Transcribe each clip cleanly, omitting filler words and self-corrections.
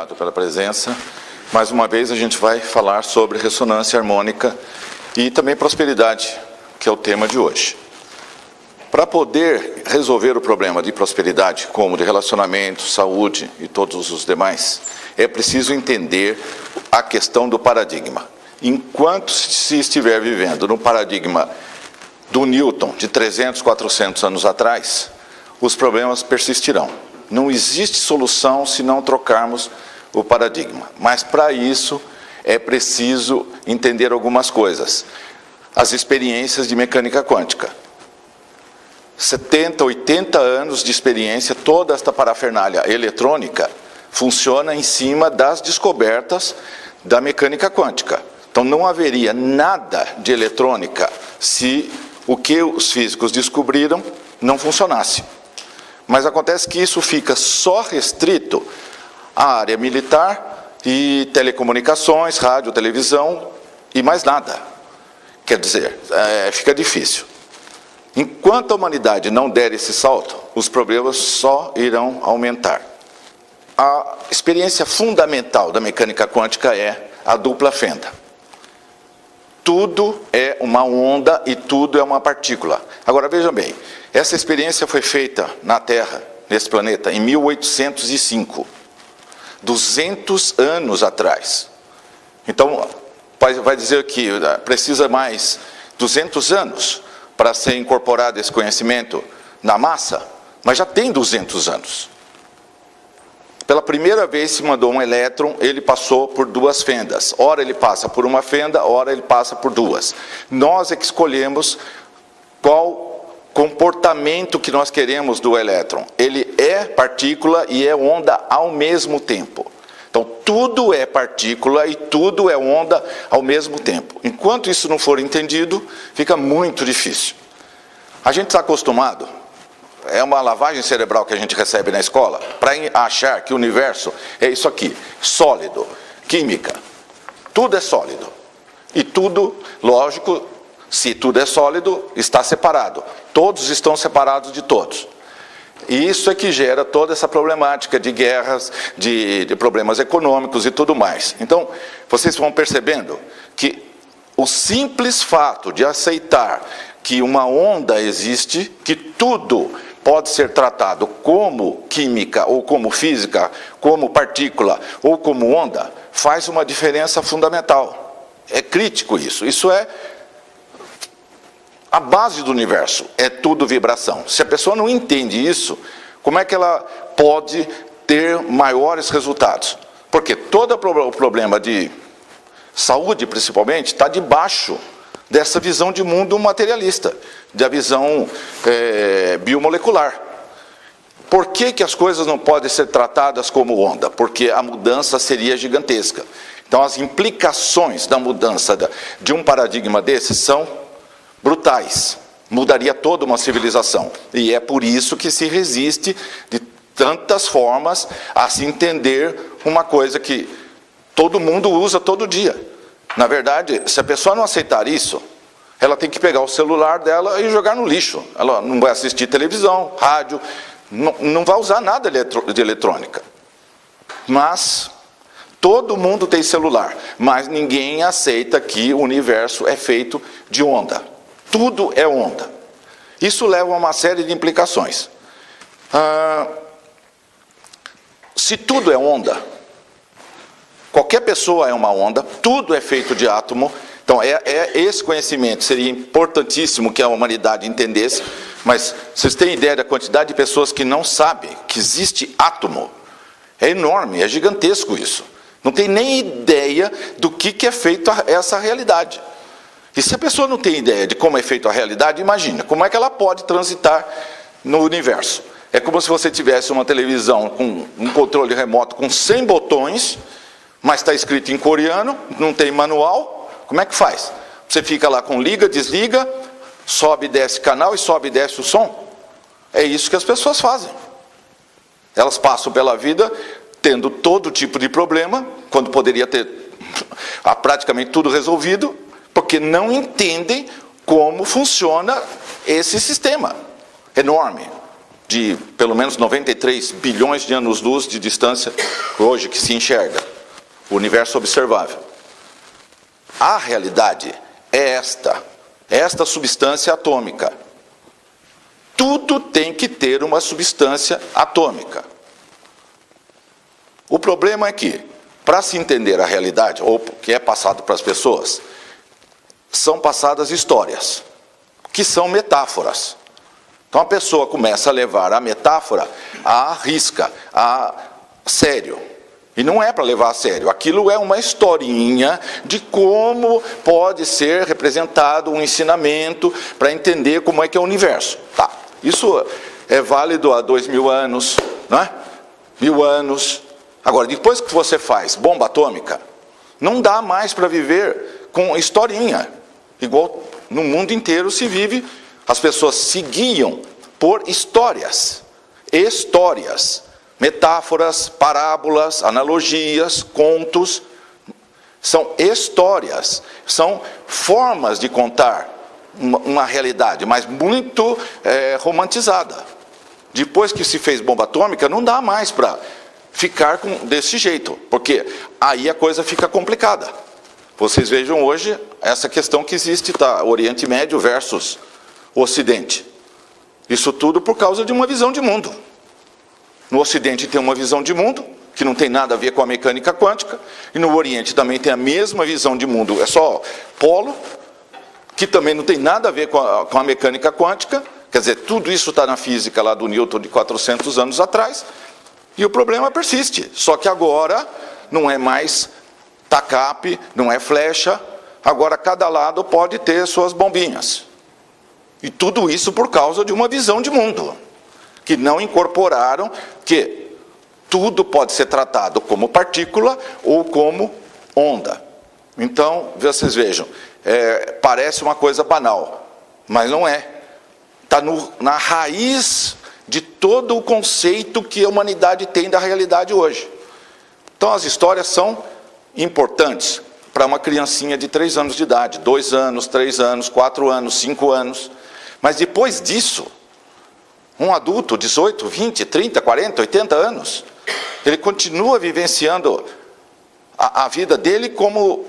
obrigado pela presença. Mais uma vez a gente vai falar sobre ressonância harmônica e também prosperidade, que é o tema de hoje. Para poder resolver o problema de prosperidade, como de relacionamento, saúde e todos os demais, é preciso entender a questão do paradigma. Enquanto se estiver vivendo no paradigma do Newton, de 300, 400 anos atrás, os problemas persistirão. Não existe solução se não trocarmos o paradigma. Mas, para isso, é preciso entender algumas coisas. As experiências de mecânica quântica. 70, 80 anos de experiência, toda esta parafernália eletrônica funciona em cima das descobertas da mecânica quântica. Então, não haveria nada de eletrônica se o que os físicos descobriram não funcionasse. Mas acontece que isso fica só restrito à área militar e telecomunicações, rádio, televisão e mais nada. Quer dizer, fica difícil. Enquanto a humanidade não der esse salto, os problemas só irão aumentar. A experiência fundamental da mecânica quântica é a dupla fenda. Tudo é uma onda e tudo é uma partícula. Agora, vejam bem, essa experiência foi feita na Terra, nesse planeta, em 1805. 200 anos atrás. Então, vai dizer que precisa mais 200 anos para ser incorporado esse conhecimento na massa, mas já tem 200 anos. Pela primeira vez se mandou um elétron, ele passou por duas fendas. Ora ele passa por uma fenda, ora ele passa por duas. Nós é que escolhemos qual comportamento que nós queremos do elétron. Ele é partícula e é onda ao mesmo tempo. Então, tudo é partícula e tudo é onda ao mesmo tempo. Enquanto isso não for entendido, fica muito difícil. A gente está acostumado, é uma lavagem cerebral que a gente recebe na escola, para achar que o universo é isso aqui, sólido, química. Tudo é sólido. E tudo, lógico, se tudo é sólido, está separado. Todos estão separados de todos. E isso é que gera toda essa problemática de guerras, de problemas econômicos e tudo mais. Então, vocês vão percebendo que o simples fato de aceitar que uma onda existe, que tudo pode ser tratado como química, ou como física, como partícula, ou como onda, faz uma diferença fundamental. É crítico isso. Isso é a base do universo, é tudo vibração. Se a pessoa não entende isso, como é que ela pode ter maiores resultados? Porque todo o problema de saúde, principalmente, está debaixo dessa visão de mundo materialista, da visão biomolecular. Por que as coisas não podem ser tratadas como onda? Porque a mudança seria gigantesca. Então, as implicações da mudança de um paradigma desse são brutais, mudaria toda uma civilização. E é por isso que se resiste de tantas formas a se entender uma coisa que todo mundo usa todo dia. Na verdade, se a pessoa não aceitar isso, ela tem que pegar o celular dela e jogar no lixo. Ela não vai assistir televisão, rádio, não vai usar nada de eletrônica. Mas todo mundo tem celular, mas ninguém aceita que o universo é feito de onda. Tudo é onda. Isso leva a uma série de implicações. Se tudo é onda, qualquer pessoa é uma onda, tudo é feito de átomo. Então, esse conhecimento seria importantíssimo que a humanidade entendesse, mas vocês têm ideia da quantidade de pessoas que não sabem que existe átomo? É enorme, é gigantesco isso. Não tem nem ideia do que é feito essa realidade. E se a pessoa não tem ideia de como é feita a realidade, imagina, como é que ela pode transitar no universo? É como se você tivesse uma televisão com um controle remoto com 100 botões, mas está escrito em coreano, não tem manual, como é que faz? Você fica lá com liga, desliga, sobe e desce canal e sobe e desce o som. É isso que as pessoas fazem. Elas passam pela vida tendo todo tipo de problema, quando poderia ter praticamente tudo resolvido, porque não entendem como funciona esse sistema enorme. de pelo menos 93 bilhões de anos-luz de distância hoje que se enxerga, o universo observável. A realidade é esta substância atômica. Tudo tem que ter uma substância atômica. O problema é que, para se entender a realidade, ou o que é passado para as pessoas, são passadas histórias, que são metáforas. Então a pessoa começa a levar a metáfora à risca, a sério. E não é para levar a sério, aquilo é uma historinha de como pode ser representado um ensinamento para entender como é que é o universo. Tá, isso é válido há 2000 anos, não é? 1000 anos. Agora, depois que você faz bomba atômica, não dá mais para viver com historinha. Igual no mundo inteiro se vive, as pessoas se guiam por histórias. Histórias. Metáforas, parábolas, analogias, contos, são histórias, são formas de contar uma realidade, mas muito romantizada. Depois que se fez bomba atômica, não dá mais para ficar desse jeito, porque aí a coisa fica complicada. Vocês vejam hoje essa questão que existe, tá? Oriente Médio versus Ocidente. Isso tudo por causa de uma visão de mundo. No Ocidente tem uma visão de mundo, que não tem nada a ver com a mecânica quântica, e no Oriente também tem a mesma visão de mundo, é só polo, que também não tem nada a ver com a mecânica quântica, quer dizer, tudo isso está na física lá do Newton de 400 anos atrás, e o problema persiste, só que agora não é mais TACAP, não é flecha, agora cada lado pode ter suas bombinhas. E tudo isso por causa de uma visão de mundo, que não incorporaram que tudo pode ser tratado como partícula ou como onda. Então, vocês vejam, parece uma coisa banal, mas não é. Está na raiz de todo o conceito que a humanidade tem da realidade hoje. Então, as histórias são importantes para uma criancinha de 3 anos de idade, 2 anos, 3 anos, 4 anos, 5 anos. Mas depois disso, um adulto, 18, 20, 30, 40, 80 anos, ele continua vivenciando a vida dele com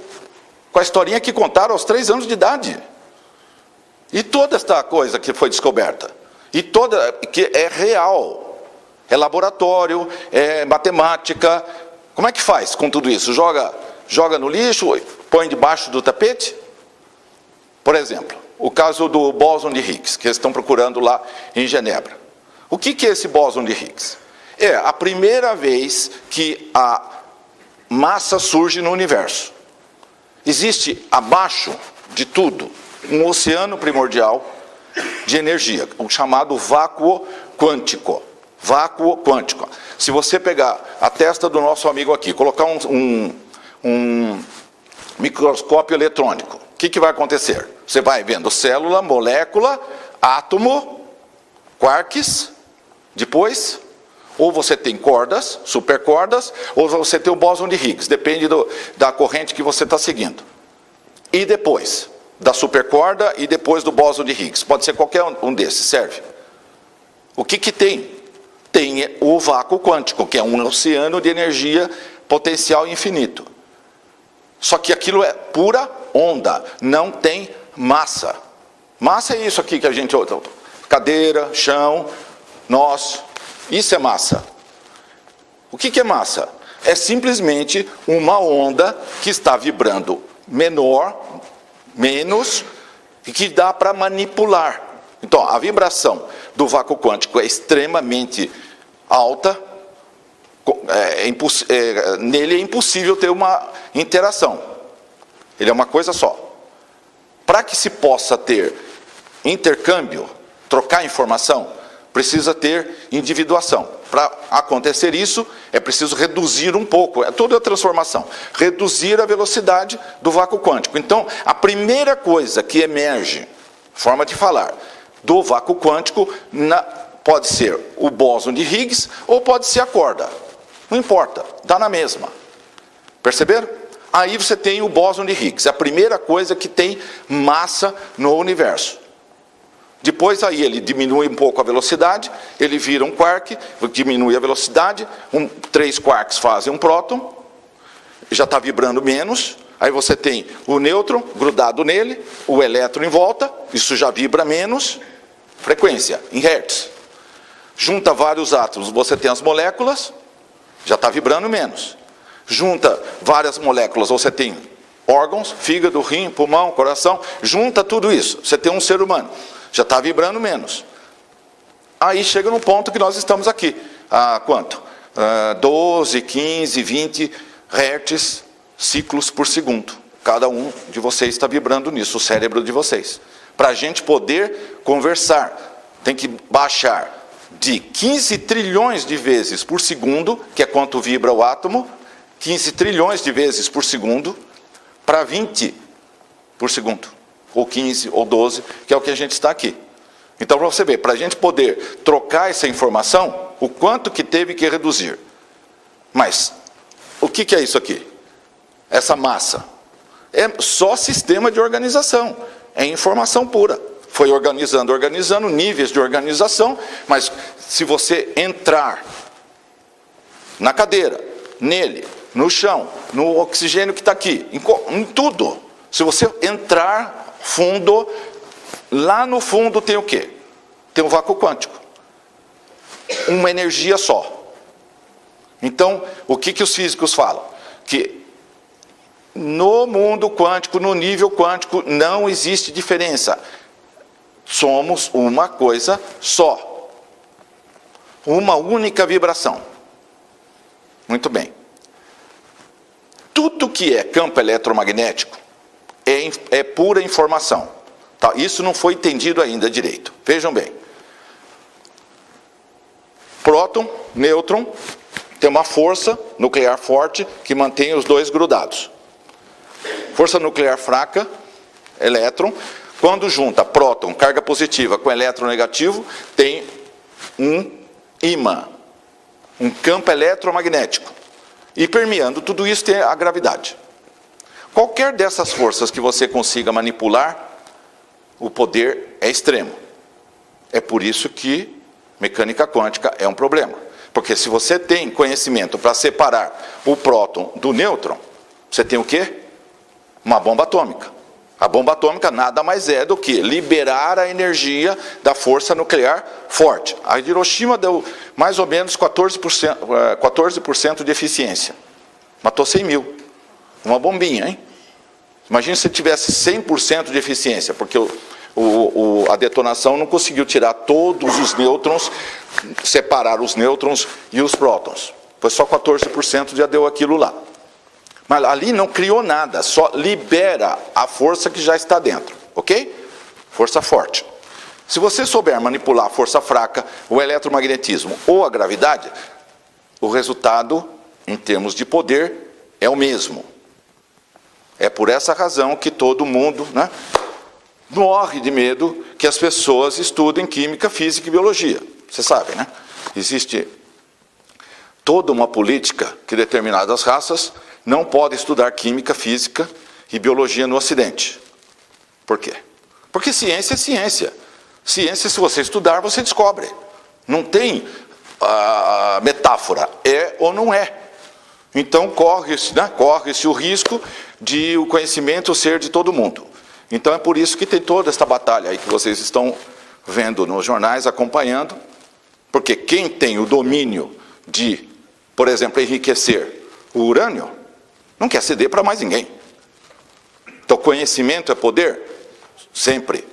a historinha que contaram aos 3 anos de idade. E toda esta coisa que foi descoberta, e toda que é real, é laboratório, é matemática. Como é que faz com tudo isso? Joga no lixo, põe debaixo do tapete? Por exemplo, o caso do bóson de Higgs, que eles estão procurando lá em Genebra. O que é esse bóson de Higgs? É a primeira vez que a massa surge no universo. Existe abaixo de tudo um oceano primordial de energia, o chamado vácuo quântico. Vácuo quântico. Se você pegar a testa do nosso amigo aqui, colocar um microscópio eletrônico, o que vai acontecer? Você vai vendo célula, molécula, átomo, quarks, depois, ou você tem cordas, supercordas, ou você tem o bóson de Higgs, depende da corrente que você está seguindo. E depois da supercorda e depois do bóson de Higgs, pode ser qualquer um desses, serve. O que tem? Tem o vácuo quântico, que é um oceano de energia potencial infinito. Só que aquilo é pura onda, não tem massa. Massa é isso aqui que a gente... Cadeira, chão, nós, isso é massa. O que é massa? É simplesmente uma onda que está vibrando menor, menos, e que dá para manipular. Então, a vibração do vácuo quântico é extremamente alta, nele é impossível ter uma interação. Ele é uma coisa só. Para que se possa ter intercâmbio, trocar informação, precisa ter individuação. Para acontecer isso, é preciso reduzir um pouco, toda a transformação, reduzir a velocidade do vácuo quântico. Então, a primeira coisa que emerge, forma de falar, do vácuo quântico, pode ser o bóson de Higgs ou pode ser a corda. Não importa, dá na mesma. Perceberam? Aí você tem o bóson de Higgs, a primeira coisa que tem massa no universo. Depois aí ele diminui um pouco a velocidade, ele vira um quark, diminui a velocidade, 3 quarks fazem um próton, já está vibrando menos, aí você tem o nêutron grudado nele, o elétron em volta, isso já vibra menos, frequência, em hertz. Junta vários átomos, você tem as moléculas, já está vibrando menos. Junta várias moléculas, você tem órgãos, fígado, rim, pulmão, coração, junta tudo isso, você tem um ser humano, já está vibrando menos. Aí chega no ponto que nós estamos aqui, a quanto? 12, 15, 20 hertz, ciclos por segundo. Cada um de vocês está vibrando nisso, o cérebro de vocês. Para a gente poder conversar, tem que baixar de 15 trilhões de vezes por segundo, que é quanto vibra o átomo, 15 trilhões de vezes por segundo, para 20 por segundo, ou 15, ou 12, que é o que a gente está aqui. Então, para você ver, para a gente poder trocar essa informação, o quanto que teve que reduzir. Mas, o que é isso aqui? Essa massa. É só sistema de organização, é informação pura. Foi organizando, níveis de organização, mas se você entrar na cadeira, nele, no chão, no oxigênio que está aqui, em tudo, se você entrar fundo, lá no fundo tem o quê? Tem um vácuo quântico. Uma energia só. Então, o que os físicos falam? Que no mundo quântico, no nível quântico, não existe diferença. Somos uma coisa só. Uma única vibração. Muito bem. Tudo que é campo eletromagnético é pura informação. Tá? Isso não foi entendido ainda direito. Vejam bem. Próton, nêutron, tem uma força nuclear forte que mantém os dois grudados. Força nuclear fraca, elétron. Quando junta próton, carga positiva, com elétron negativo, tem um ímã, um campo eletromagnético. E permeando tudo isso tem a gravidade. Qualquer dessas forças que você consiga manipular, o poder é extremo. É por isso que mecânica quântica é um problema. Porque se você tem conhecimento para separar o próton do nêutron, você tem o quê? Uma bomba atômica. A bomba atômica nada mais é do que liberar a energia da força nuclear forte. A de Hiroshima deu mais ou menos 14% de eficiência. Matou 100 mil. Uma bombinha, hein? Imagina se tivesse 100% de eficiência, porque a detonação não conseguiu tirar todos os nêutrons, separar os nêutrons e os prótons. Foi só 14% já deu aquilo lá. Mas ali não criou nada, só libera a força que já está dentro, ok? Força forte. Se você souber manipular a força fraca, o eletromagnetismo ou a gravidade, o resultado, em termos de poder, é o mesmo. É por essa razão que todo mundo, né, morre de medo que as pessoas estudem química, física e biologia. Você sabe, né? Existe toda uma política que determinadas raças não podem estudar química, física e biologia no Ocidente. Por quê? Porque ciência é ciência. Ciência, se você estudar, você descobre. Não tem metáfora, é ou não é. Então corre-se o risco de o conhecimento ser de todo mundo. Então é por isso que tem toda esta batalha aí que vocês estão vendo nos jornais, acompanhando, porque quem tem o domínio de, por exemplo, enriquecer o urânio, não quer ceder para mais ninguém. Então conhecimento é poder? Sempre.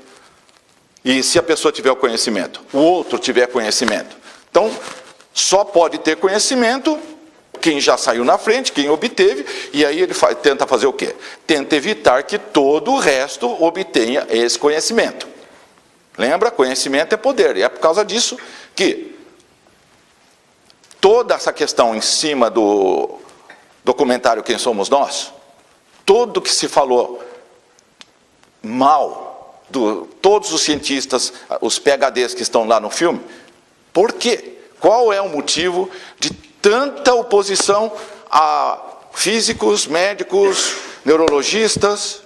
E se a pessoa tiver o conhecimento, o outro tiver conhecimento, então só pode ter conhecimento quem já saiu na frente, quem obteve, e aí ele tenta fazer o quê? Tenta evitar que todo o resto obtenha esse conhecimento. Lembra? Conhecimento é poder, e é por causa disso que toda essa questão em cima do documentário Quem Somos Nós, tudo que se falou mal, todos os cientistas, os PhDs que estão lá no filme, por quê? Qual é o motivo de tanta oposição a físicos, médicos, neurologistas?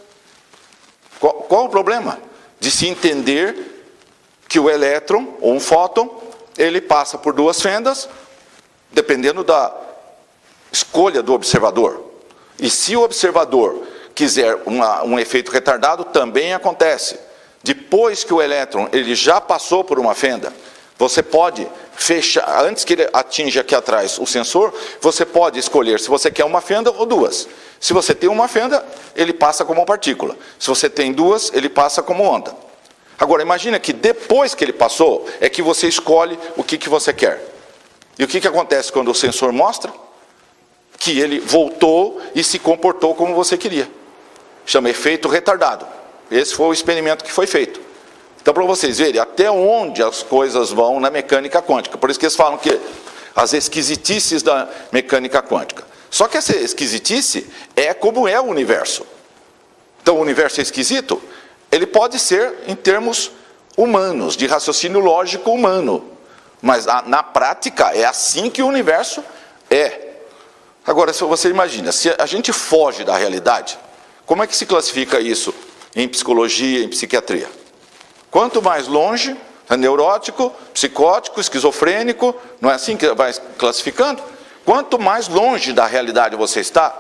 Qual o problema? De se entender que o elétron, ou um fóton, ele passa por duas fendas, dependendo da escolha do observador. E se o observador quiser um efeito retardado, também acontece. Depois que o elétron ele já passou por uma fenda, você pode fechar, antes que ele atinja aqui atrás o sensor, você pode escolher se você quer uma fenda ou duas. Se você tem uma fenda, ele passa como partícula. Se você tem duas, ele passa como onda. Agora, imagina que depois que ele passou, é que você escolhe o que você quer. E o que acontece quando o sensor mostra? Que ele voltou e se comportou como você queria. Chama efeito retardado. Esse foi o experimento que foi feito. Então, para vocês verem até onde as coisas vão na mecânica quântica. Por isso que eles falam que as esquisitices da mecânica quântica. Só que essa esquisitice é como é o universo. Então, o universo é esquisito? Ele pode ser em termos humanos, de raciocínio lógico humano. Mas na prática é assim que o universo é. Agora, se você imagina, se a gente foge da realidade, como é que se classifica isso em psicologia, em psiquiatria? Quanto mais longe, é neurótico, psicótico, esquizofrênico, não é assim que vai classificando? Quanto mais longe da realidade você está,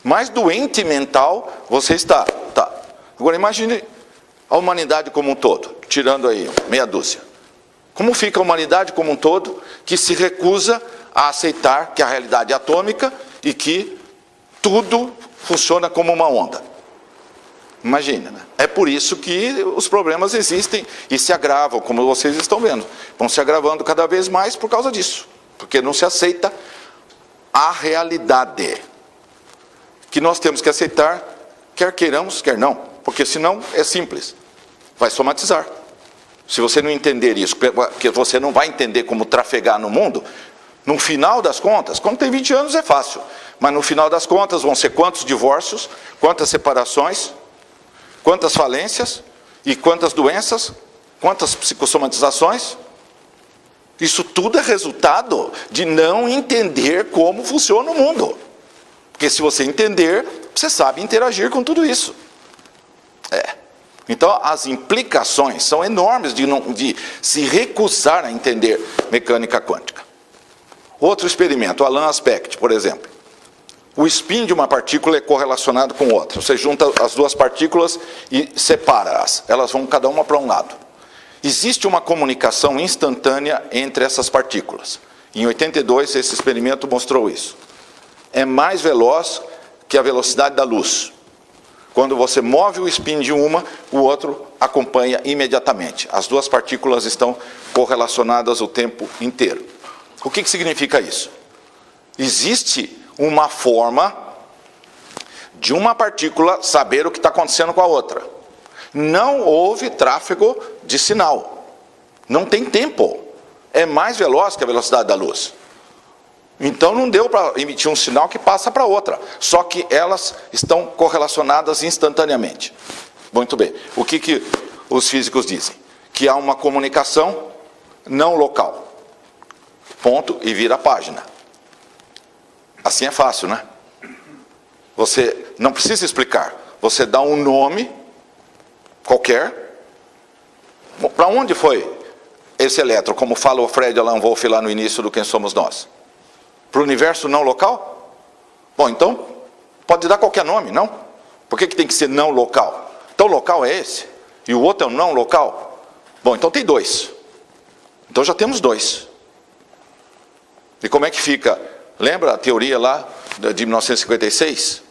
mais doente mental você está. Tá. Agora imagine a humanidade como um todo, tirando aí meia dúzia. Como fica a humanidade como um todo que se recusa a aceitar que a realidade é atômica e que tudo funciona como uma onda? Imagina, né? É por isso que os problemas existem e se agravam, como vocês estão vendo. Vão se agravando cada vez mais por causa disso. Porque não se aceita a realidade. Que nós temos que aceitar, quer queiramos, quer não. Porque senão é simples. Vai somatizar. Se você não entender isso, porque você não vai entender como trafegar no mundo, no final das contas, quando tem 20 anos é fácil. Mas no final das contas vão ser quantos divórcios, quantas separações, quantas falências e quantas doenças, quantas psicossomatizações. Isso tudo é resultado de não entender como funciona o mundo. Porque se você entender, você sabe interagir com tudo isso. Então as implicações são enormes de se recusar a entender mecânica quântica. Outro experimento, Alan Aspect, por exemplo. O spin de uma partícula é correlacionado com outra. Você junta as duas partículas e separa-as. Elas vão cada uma para um lado. Existe uma comunicação instantânea entre essas partículas. Em 82, esse experimento mostrou isso. É mais veloz que a velocidade da luz. Quando você move o spin de uma, o outro acompanha imediatamente. As duas partículas estão correlacionadas o tempo inteiro. O que significa isso? Existe uma forma de uma partícula saber o que está acontecendo com a outra. Não houve tráfego de sinal. Não tem tempo. É mais veloz que a velocidade da luz. Então não deu para emitir um sinal que passa para outra. Só que elas estão correlacionadas instantaneamente. Muito bem. O que os físicos dizem? Que há uma comunicação não local. Ponto e vira a página. Assim é fácil, né? Você não precisa explicar. Você dá um nome qualquer. Para onde foi esse elétron? Como fala o Fred Alan Wolf lá no início do Quem Somos Nós. Para o universo não local? Bom, então, pode dar qualquer nome, não? Por que tem que ser não local? Então, o local é esse, e o outro é o não local? Bom, então tem dois. Então já temos dois. E como é que fica? Lembra a teoria lá de 1956?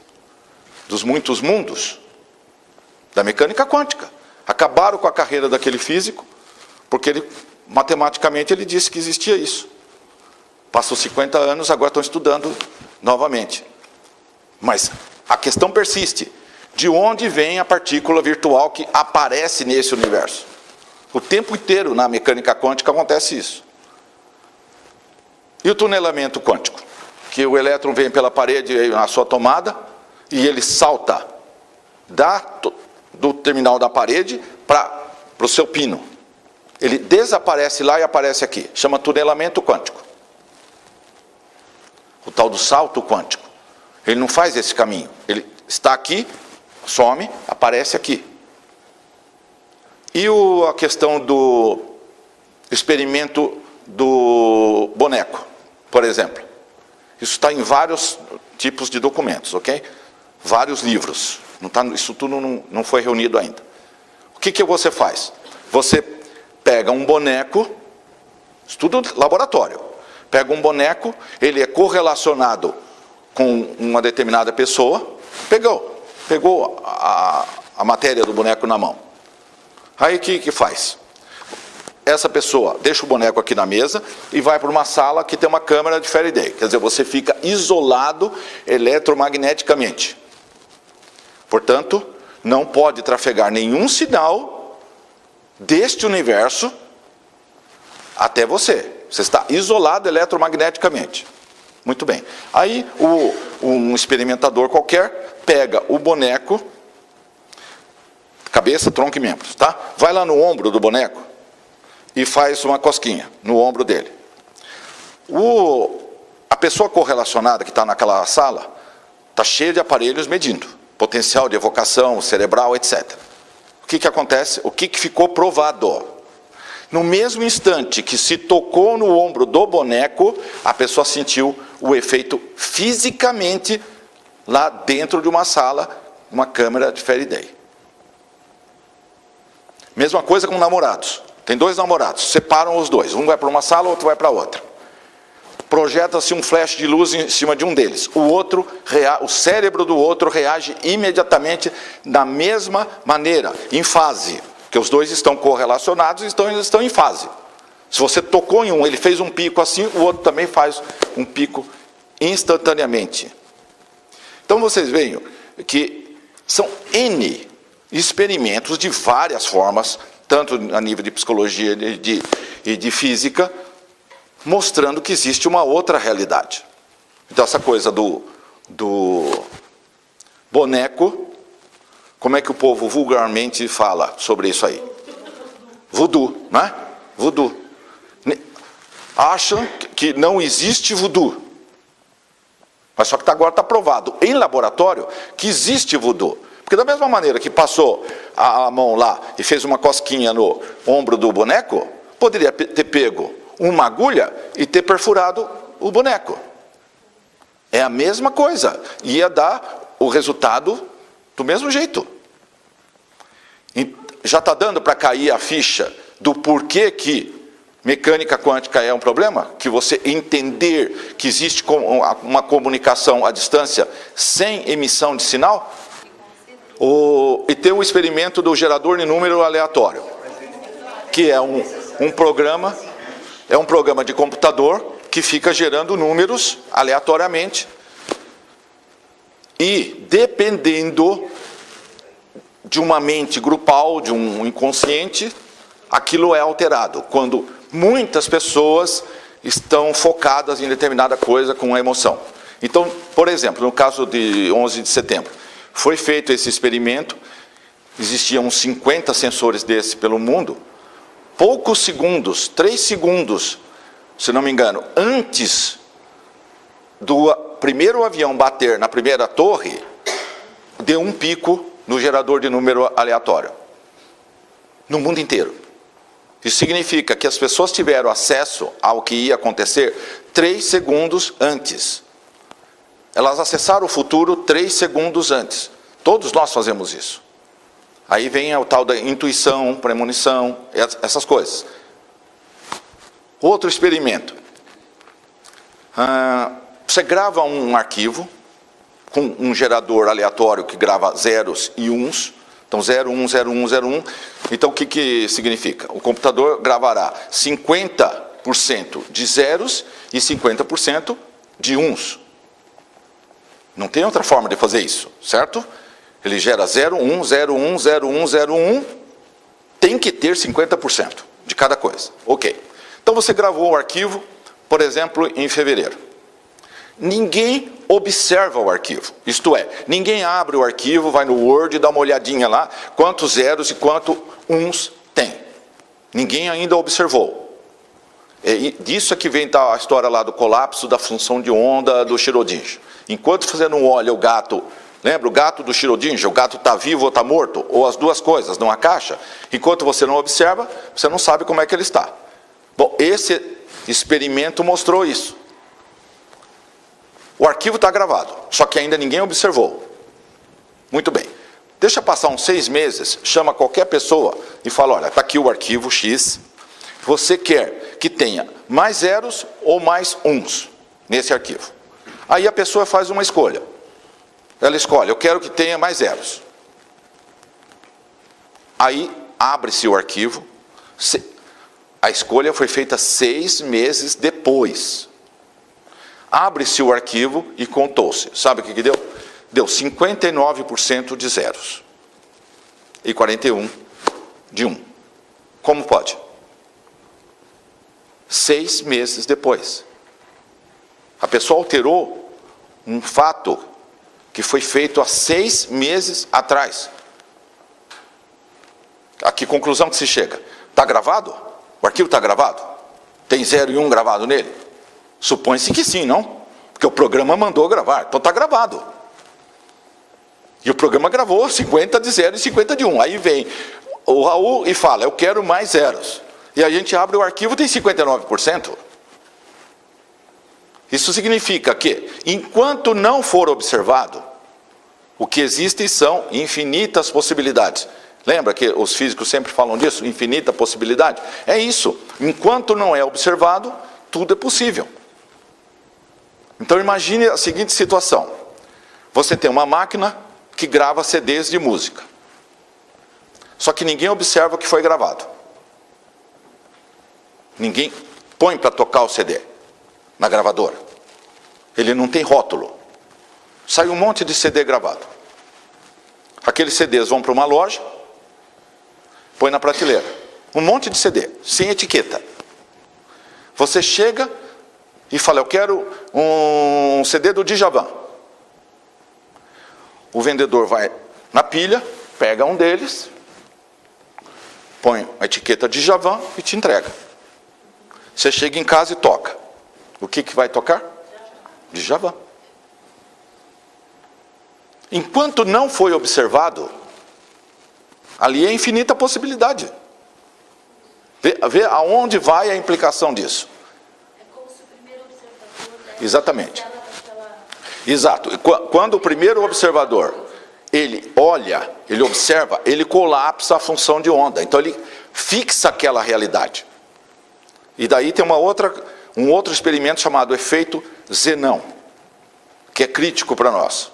Dos muitos mundos? Da mecânica quântica. Acabaram com a carreira daquele físico, porque matematicamente ele disse que existia isso. Passou 50 anos, agora estão estudando novamente. Mas a questão persiste. De onde vem a partícula virtual que aparece nesse universo? O tempo inteiro na mecânica quântica acontece isso. E o tunelamento quântico? Que o elétron vem pela parede na sua tomada e ele salta do terminal da parede para o seu pino. Ele desaparece lá e aparece aqui. Chama tunelamento quântico. O tal do salto quântico. Ele não faz esse caminho. Ele está aqui, some, aparece aqui. E a questão do experimento do boneco, por exemplo. Isso está em vários tipos de documentos, ok? Vários livros. Não tá, isso tudo não foi reunido ainda. O que você faz? Você pega um boneco, estudo laboratório, pega um boneco, ele é correlacionado com uma determinada pessoa, pegou a matéria do boneco na mão. Aí o que faz? Essa pessoa deixa o boneco aqui na mesa e vai para uma sala que tem uma câmera de Faraday. Quer dizer, você fica isolado eletromagneticamente. Portanto, não pode trafegar nenhum sinal deste universo até você. Você está isolado eletromagneticamente. Muito bem. Aí, um experimentador qualquer pega o boneco, cabeça, tronco e membros, tá? Vai lá no ombro do boneco e faz uma cosquinha no ombro dele. A pessoa correlacionada que está naquela sala está cheia de aparelhos medindo potencial de evocação cerebral, etc. O que acontece? O que ficou provado? No mesmo instante que se tocou no ombro do boneco, a pessoa sentiu o efeito fisicamente lá dentro de uma sala, uma câmera de Faraday. Mesma coisa com namorados. Tem dois namorados, separam os dois. Um vai para uma sala, o outro vai para outra. Projeta-se um flash de luz em cima de um deles. O cérebro do outro reage imediatamente da mesma maneira, em fase. Porque os dois estão correlacionados e estão em fase. Se você tocou em um, ele fez um pico assim, o outro também faz um pico instantaneamente. Então vocês veem que são N experimentos de várias formas, tanto a nível de psicologia e de física, mostrando que existe uma outra realidade. Então essa coisa do boneco, como é que o povo vulgarmente fala sobre isso aí? Voodoo, não é? Voodoo. Acham que não existe voodoo. Mas só que agora está provado em laboratório que existe voodoo. Porque da mesma maneira que passou a mão lá e fez uma cosquinha no ombro do boneco, poderia ter pego uma agulha e ter perfurado o boneco. É a mesma coisa. Ia dar o resultado do mesmo jeito. E já está dando para cair a ficha do porquê que mecânica quântica é um problema? Que você entender que existe uma comunicação à distância sem emissão de sinal? E ter o experimento do gerador de número aleatório, que é um programa de computador que fica gerando números aleatoriamente e dependendo de uma mente grupal, de um inconsciente, aquilo é alterado, quando muitas pessoas estão focadas em determinada coisa com a emoção. Então, por exemplo, no caso de 11 de setembro, foi feito esse experimento, existiam uns 50 sensores desse pelo mundo, poucos segundos, 3 segundos, se não me engano, antes do primeiro avião bater na primeira torre, deu um pico no gerador de número aleatório. No mundo inteiro. Isso significa que as pessoas tiveram acesso ao que ia acontecer 3 segundos antes. Elas acessaram o futuro 3 segundos antes. Todos nós fazemos isso. Aí vem o tal da intuição, premonição, essas coisas. Outro experimento. Você grava um arquivo com um gerador aleatório que grava zeros e uns. Então 0, 1, 0, 1, 0, 1. Então o que significa? O computador gravará 50% de zeros e 50% de uns. Não tem outra forma de fazer isso, certo? Ele gera 0, 1, 0, 1, 0, 1, 0, 1. Tem que ter 50% de cada coisa. Ok. Então você gravou o arquivo, por exemplo, em fevereiro. Ninguém observa o arquivo. Isto é, ninguém abre o arquivo, vai no Word e dá uma olhadinha lá, quantos zeros e quantos uns tem. Ninguém ainda observou. Disso é que vem a história lá do colapso da função de onda do Schrödinger. Enquanto você não olha o gato Lembra o gato do Schrödinger? O gato está vivo ou está morto? Ou as duas coisas, numa caixa? Enquanto você não observa, você não sabe como é que ele está. Bom, esse experimento mostrou isso. O arquivo está gravado, só que ainda ninguém observou. Muito bem. Deixa passar uns 6 meses, chama qualquer pessoa e fala, olha, está aqui o arquivo X, você quer que tenha mais zeros ou mais uns nesse arquivo. Aí a pessoa faz uma escolha. Ela escolhe, eu quero que tenha mais zeros. Aí abre-se o arquivo, a escolha foi feita 6 meses depois. Abre-se o arquivo e contou-se. Sabe o que deu? Deu 59% de zeros e 41% de 1. Como pode? 6 meses depois. A pessoa alterou um fato que foi feito há 6 meses atrás. A que conclusão que se chega? Está gravado? O arquivo está gravado? Tem 0 e 1 gravado nele? Supõe-se que sim, não? Porque o programa mandou gravar, então está gravado. E o programa gravou 50 de 0 e 50 de 1. Aí vem o Raul e fala, eu quero mais zeros. E a gente abre o arquivo e tem 59%. Isso significa que, enquanto não for observado, o que existe são infinitas possibilidades. Lembra que os físicos sempre falam disso? Infinita possibilidade? É isso. Enquanto não é observado, tudo é possível. Então imagine a seguinte situação. Você tem uma máquina que grava CDs de música. Só que ninguém observa o que foi gravado. Ninguém põe para tocar o CD na gravadora. Ele não tem rótulo. Sai um monte de CD gravado. Aqueles CDs vão para uma loja, põe na prateleira. Um monte de CD, sem etiqueta. Você chega e fala, eu quero um CD do Djavan. O vendedor vai na pilha, pega um deles, põe a etiqueta Djavan e te entrega. Você chega em casa e toca. O que vai tocar? Djavan. Enquanto não foi observado, ali é infinita possibilidade. Vê aonde vai a implicação disso. É como se o primeiro observador... Exatamente. Exato. Quando o primeiro observador, ele olha, ele observa, ele colapsa a função de onda. Então ele fixa aquela realidade. E daí tem um outro experimento chamado efeito Zenão, que é crítico para nós.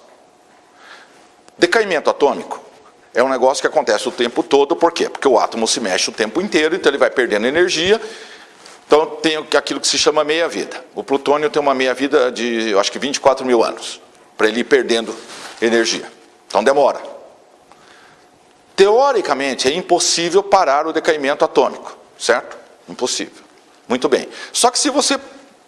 Decaimento atômico é um negócio que acontece o tempo todo, por quê? Porque o átomo se mexe o tempo inteiro, então ele vai perdendo energia, então tem aquilo que se chama meia-vida. O plutônio tem uma meia-vida de, eu acho que 24 mil anos, para ele ir perdendo energia. Então demora. Teoricamente é impossível parar o decaimento atômico, certo? Impossível. Muito bem. Só que se você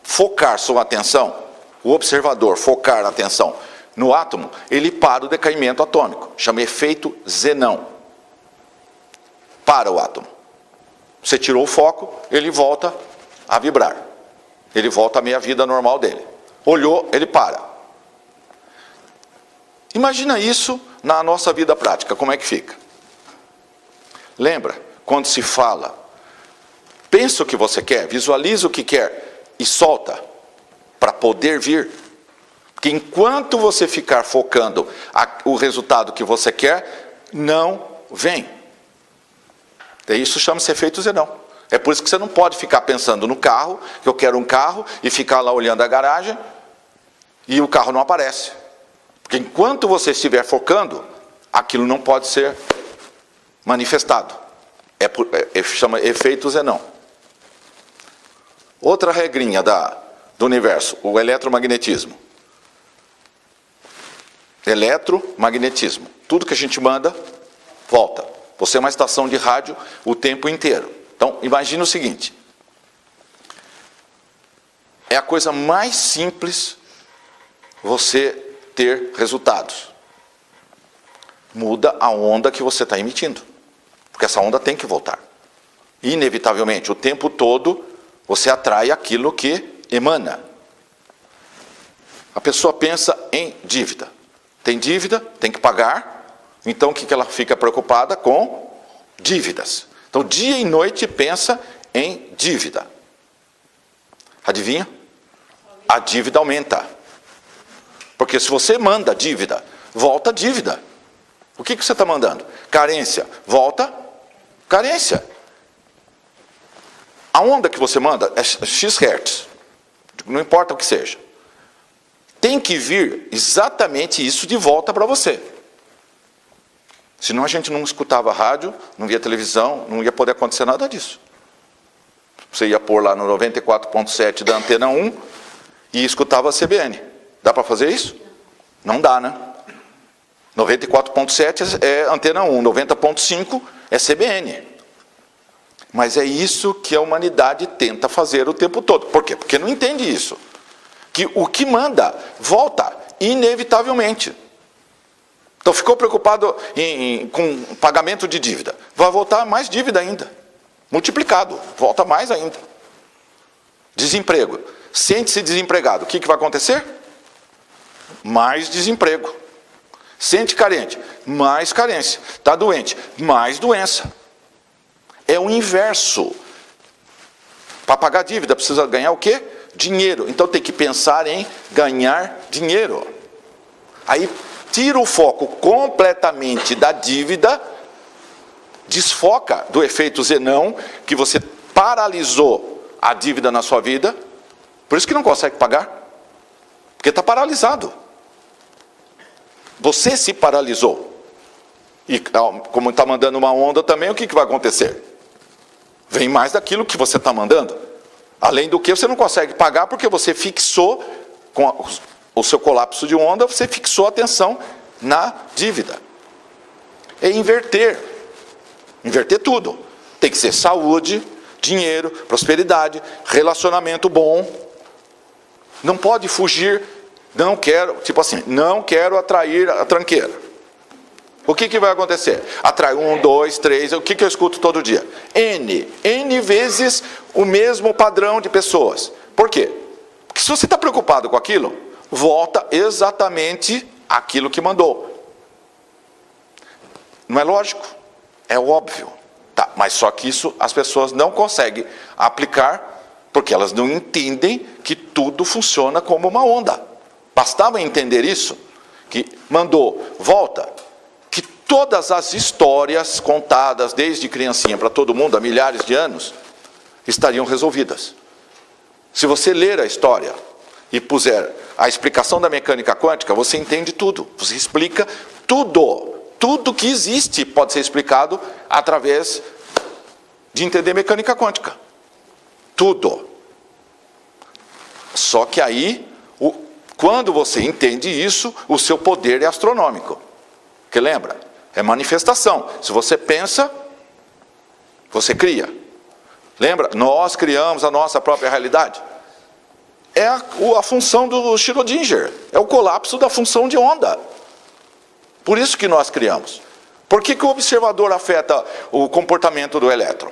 focar sua atenção, o observador focar a atenção no átomo, ele para o decaimento atômico. Chama efeito Zenão. Para o átomo. Você tirou o foco, ele volta a vibrar. Ele volta à meia-vida normal dele. Olhou, ele para. Imagina isso na nossa vida prática, como é que fica? Lembra, quando se fala, pensa o que você quer, visualiza o que quer e solta para poder vir. Porque enquanto você ficar focando o resultado que você quer, não vem. E isso chama-se efeito Zenão. É por isso que você não pode ficar pensando no carro, que eu quero um carro, e ficar lá olhando a garagem, e o carro não aparece. Porque enquanto você estiver focando, aquilo não pode ser manifestado. Chama efeito Zenão. Outra regrinha do universo, o eletromagnetismo. Eletromagnetismo. Tudo que a gente manda, volta. Você é uma estação de rádio o tempo inteiro. Então, imagine o seguinte. É a coisa mais simples você ter resultados. Muda a onda que você está emitindo. Porque essa onda tem que voltar. Inevitavelmente, o tempo todo, você atrai aquilo que emana. A pessoa pensa em dívida. tem dívida, tem que pagar. Então o que ela fica preocupada? Com dívidas. Então dia e noite pensa em dívida. Adivinha? A dívida aumenta. Porque se você manda dívida, volta dívida. O que você está mandando? Carência. Volta carência. A onda que você manda é X Hz. Não importa o que seja. Tem que vir exatamente isso de volta para você. Senão a gente não escutava rádio, não via televisão, não ia poder acontecer nada disso. Você ia pôr lá no 94.7 da Antena 1 e escutava a CBN. Dá para fazer isso? Não dá, né? 94.7 é Antena 1, 90.5 é CBN. Mas é isso que a humanidade tenta fazer o tempo todo. Por quê? Porque não entende isso. Que o que manda, volta, inevitavelmente. Então ficou preocupado com pagamento de dívida. Vai voltar mais dívida ainda. Multiplicado, volta mais ainda. Desemprego. Sente-se desempregado. O que vai acontecer? Mais desemprego. Sente carente. Mais carência. Está doente. Mais doença. É o inverso. Para pagar dívida precisa ganhar o quê? Dinheiro. Então tem que pensar em ganhar dinheiro. Aí tira o foco completamente da dívida, desfoca do efeito Zenão, que você paralisou a dívida na sua vida, por isso que não consegue pagar, porque está paralisado. Você se paralisou. E como está mandando uma onda também, o que vai acontecer? Vem mais daquilo que você está mandando. Além do que você não consegue pagar porque você fixou, com o seu colapso de onda, você fixou a atenção na dívida. É inverter. Inverter tudo. Tem que ser saúde, dinheiro, prosperidade, relacionamento bom. Não pode fugir, não quero, tipo assim, não quero atrair a tranqueira. O que vai acontecer? Atrai 1, 2, 3, o que eu escuto todo dia? N vezes o mesmo padrão de pessoas. Por quê? Porque se você está preocupado com aquilo, volta exatamente aquilo que mandou. Não é lógico? É óbvio. Tá, mas só que isso as pessoas não conseguem aplicar porque elas não entendem que tudo funciona como uma onda. Bastava entender isso, que mandou, volta. Que todas as histórias contadas desde criancinha para todo mundo há milhares de anos estariam resolvidas. Se você ler a história e puser a explicação da mecânica quântica, você entende tudo. Você explica tudo. Tudo que existe pode ser explicado através de entender mecânica quântica. Tudo. Só que aí, quando você entende isso, o seu poder é astronômico. Porque lembra? É manifestação. Se você pensa, você cria. Lembra? Nós criamos a nossa própria realidade. É a função do Schrödinger. É o colapso da função de onda. Por isso que nós criamos. Por que o observador afeta o comportamento do elétron?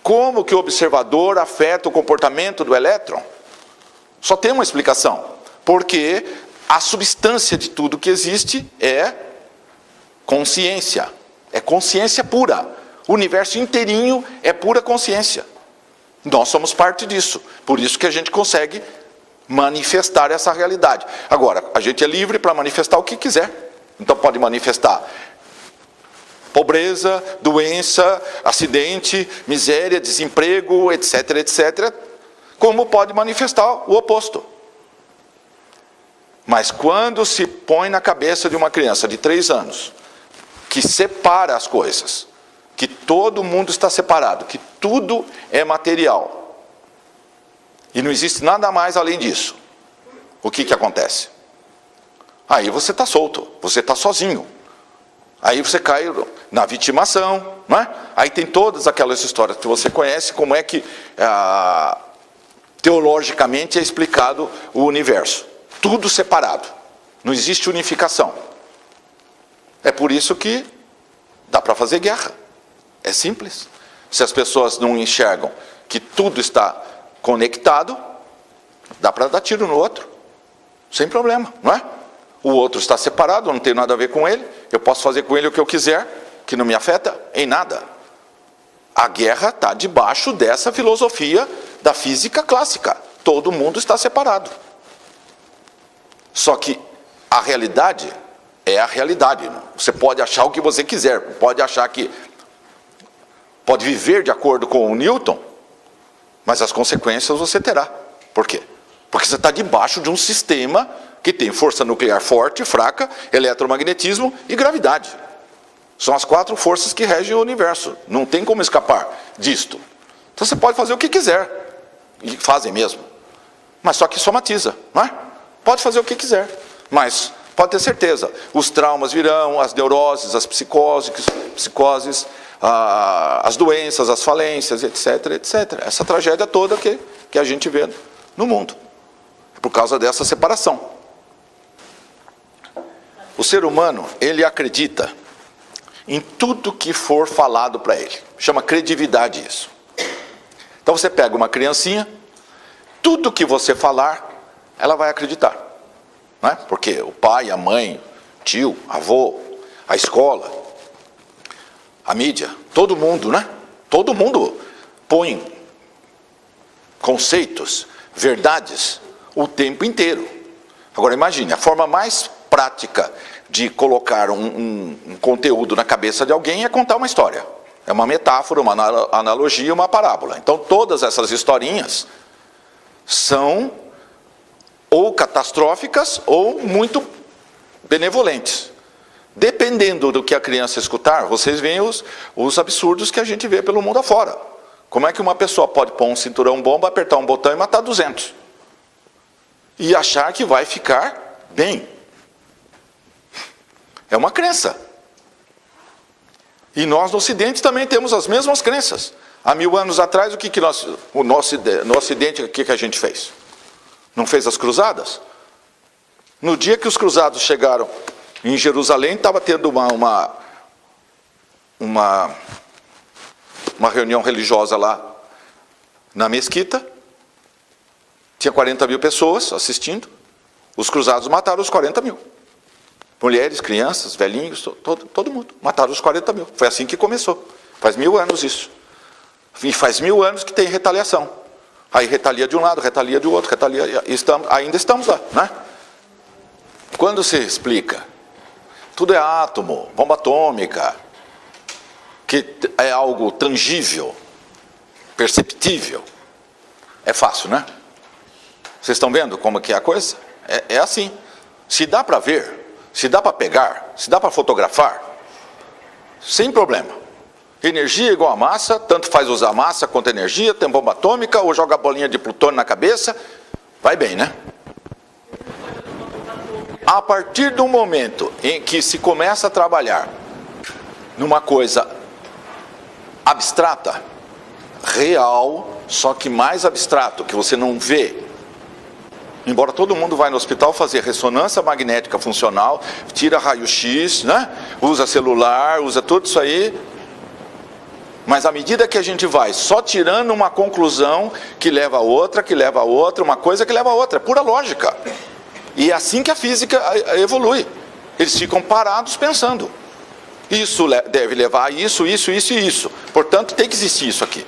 Como que o observador afeta o comportamento do elétron? Só tem uma explicação. Porque a substância de tudo que existe é consciência. É consciência pura. O universo inteirinho é pura consciência. Nós somos parte disso. Por isso que a gente consegue manifestar essa realidade. Agora, a gente é livre para manifestar o que quiser. Então pode manifestar pobreza, doença, acidente, miséria, desemprego, etc, etc. Como pode manifestar o oposto. Mas quando se põe na cabeça de uma criança de 3 anos, que separa as coisas, que todo mundo está separado, que tudo é material, e não existe nada mais além disso, o que acontece? Aí você está solto, você está sozinho. Aí você cai na vitimação, não é? Aí tem todas aquelas histórias que você conhece, como é que teologicamente é explicado o universo. Tudo separado, não existe unificação. É por isso que dá para fazer guerra. É simples. Se as pessoas não enxergam que tudo está conectado, dá para dar tiro no outro. Sem problema, não é? O outro está separado, eu não tenho nada a ver com ele. Eu posso fazer com ele o que eu quiser, que não me afeta em nada. A guerra está debaixo dessa filosofia da física clássica. Todo mundo está separado. Só que a realidade é a realidade. Você pode achar o que você quiser, pode achar que pode viver de acordo com o Newton, mas as consequências você terá. Por quê? Porque você está debaixo de um sistema que tem força nuclear forte, fraca, eletromagnetismo e gravidade. São as 4 forças que regem o universo. Não tem como escapar disto. Então você pode fazer o que quiser. E fazem mesmo. Mas só que somatiza, não é? Pode fazer o que quiser. Mas pode ter certeza, os traumas virão, as neuroses, as psicoses, as doenças, as falências, etc, etc. Essa tragédia toda que a gente vê no mundo. É por causa dessa separação. O ser humano, ele acredita em tudo que for falado para ele. Chama credibilidade isso. Então você pega uma criancinha, tudo que você falar, ela vai acreditar. Não é? Porque o pai, a mãe, tio, avô, a escola, a mídia, todo mundo, né? Todo mundo põe conceitos, verdades, o tempo inteiro. Agora imagine, a forma mais prática de colocar um conteúdo na cabeça de alguém é contar uma história. É uma metáfora, uma analogia, uma parábola. Então todas essas historinhas são ou catastróficas ou muito benevolentes. Dependendo do que a criança escutar, vocês veem os absurdos que a gente vê pelo mundo afora. Como é que uma pessoa pode pôr um cinturão bomba, apertar um botão e matar 200? E achar que vai ficar bem. É uma crença. E nós no Ocidente também temos as mesmas crenças. Há 1000 anos atrás, no Ocidente, o que a gente fez? Não fez as cruzadas? No dia que os cruzados chegaram em Jerusalém, estava tendo uma reunião religiosa lá na mesquita. Tinha 40 mil pessoas assistindo. Os cruzados mataram os 40 mil. Mulheres, crianças, velhinhos, todo mundo. Mataram os 40 mil. Foi assim que começou. Faz 1000 anos isso. E faz 1000 anos que tem retaliação. Aí retalia de um lado, retalia do outro, ainda estamos lá, né? Quando se explica, tudo é átomo, bomba atômica, que é algo tangível, perceptível, é fácil, né? Vocês estão vendo como que é a coisa? É assim. Se dá para ver, se dá para pegar, se dá para fotografar, sem problema. Energia igual a massa, tanto faz usar massa quanto energia, tem bomba atômica, ou joga bolinha de plutônio na cabeça, vai bem, né? A partir do momento em que se começa a trabalhar numa coisa abstrata, real, só que mais abstrato, que você não vê. Embora todo mundo vai no hospital fazer ressonância magnética funcional, tira raio-x, né? Usa celular, usa tudo isso aí. Mas à medida que a gente vai só tirando uma conclusão que leva a outra, uma coisa que leva a outra, é pura lógica. E é assim que a física evolui. Eles ficam parados pensando. Isso deve levar a isso, isso, isso e isso. Portanto, tem que existir isso aqui.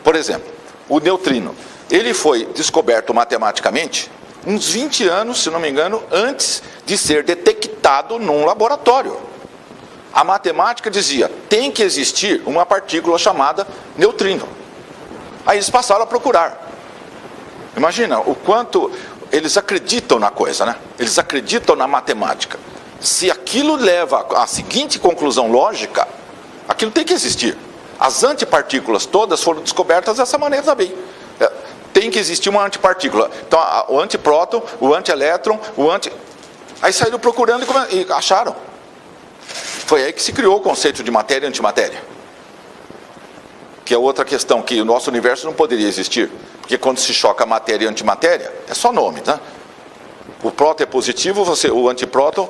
Por exemplo, o neutrino. Ele foi descoberto matematicamente uns 20 anos, se não me engano, antes de ser detectado num laboratório. A matemática dizia, tem que existir uma partícula chamada neutrino. Aí eles passaram a procurar. Imagina o quanto eles acreditam na coisa, né? Eles acreditam na matemática. Se aquilo leva à seguinte conclusão lógica, aquilo tem que existir. As antipartículas todas foram descobertas dessa maneira também. Tem que existir uma antipartícula. Então, o antipróton, o antielétron, Aí saíram procurando e acharam. Foi aí que se criou o conceito de matéria e antimatéria. Que é outra questão, que o nosso universo não poderia existir. Porque quando se choca matéria e antimatéria, é só nome, tá? O próton é positivo, o antipróton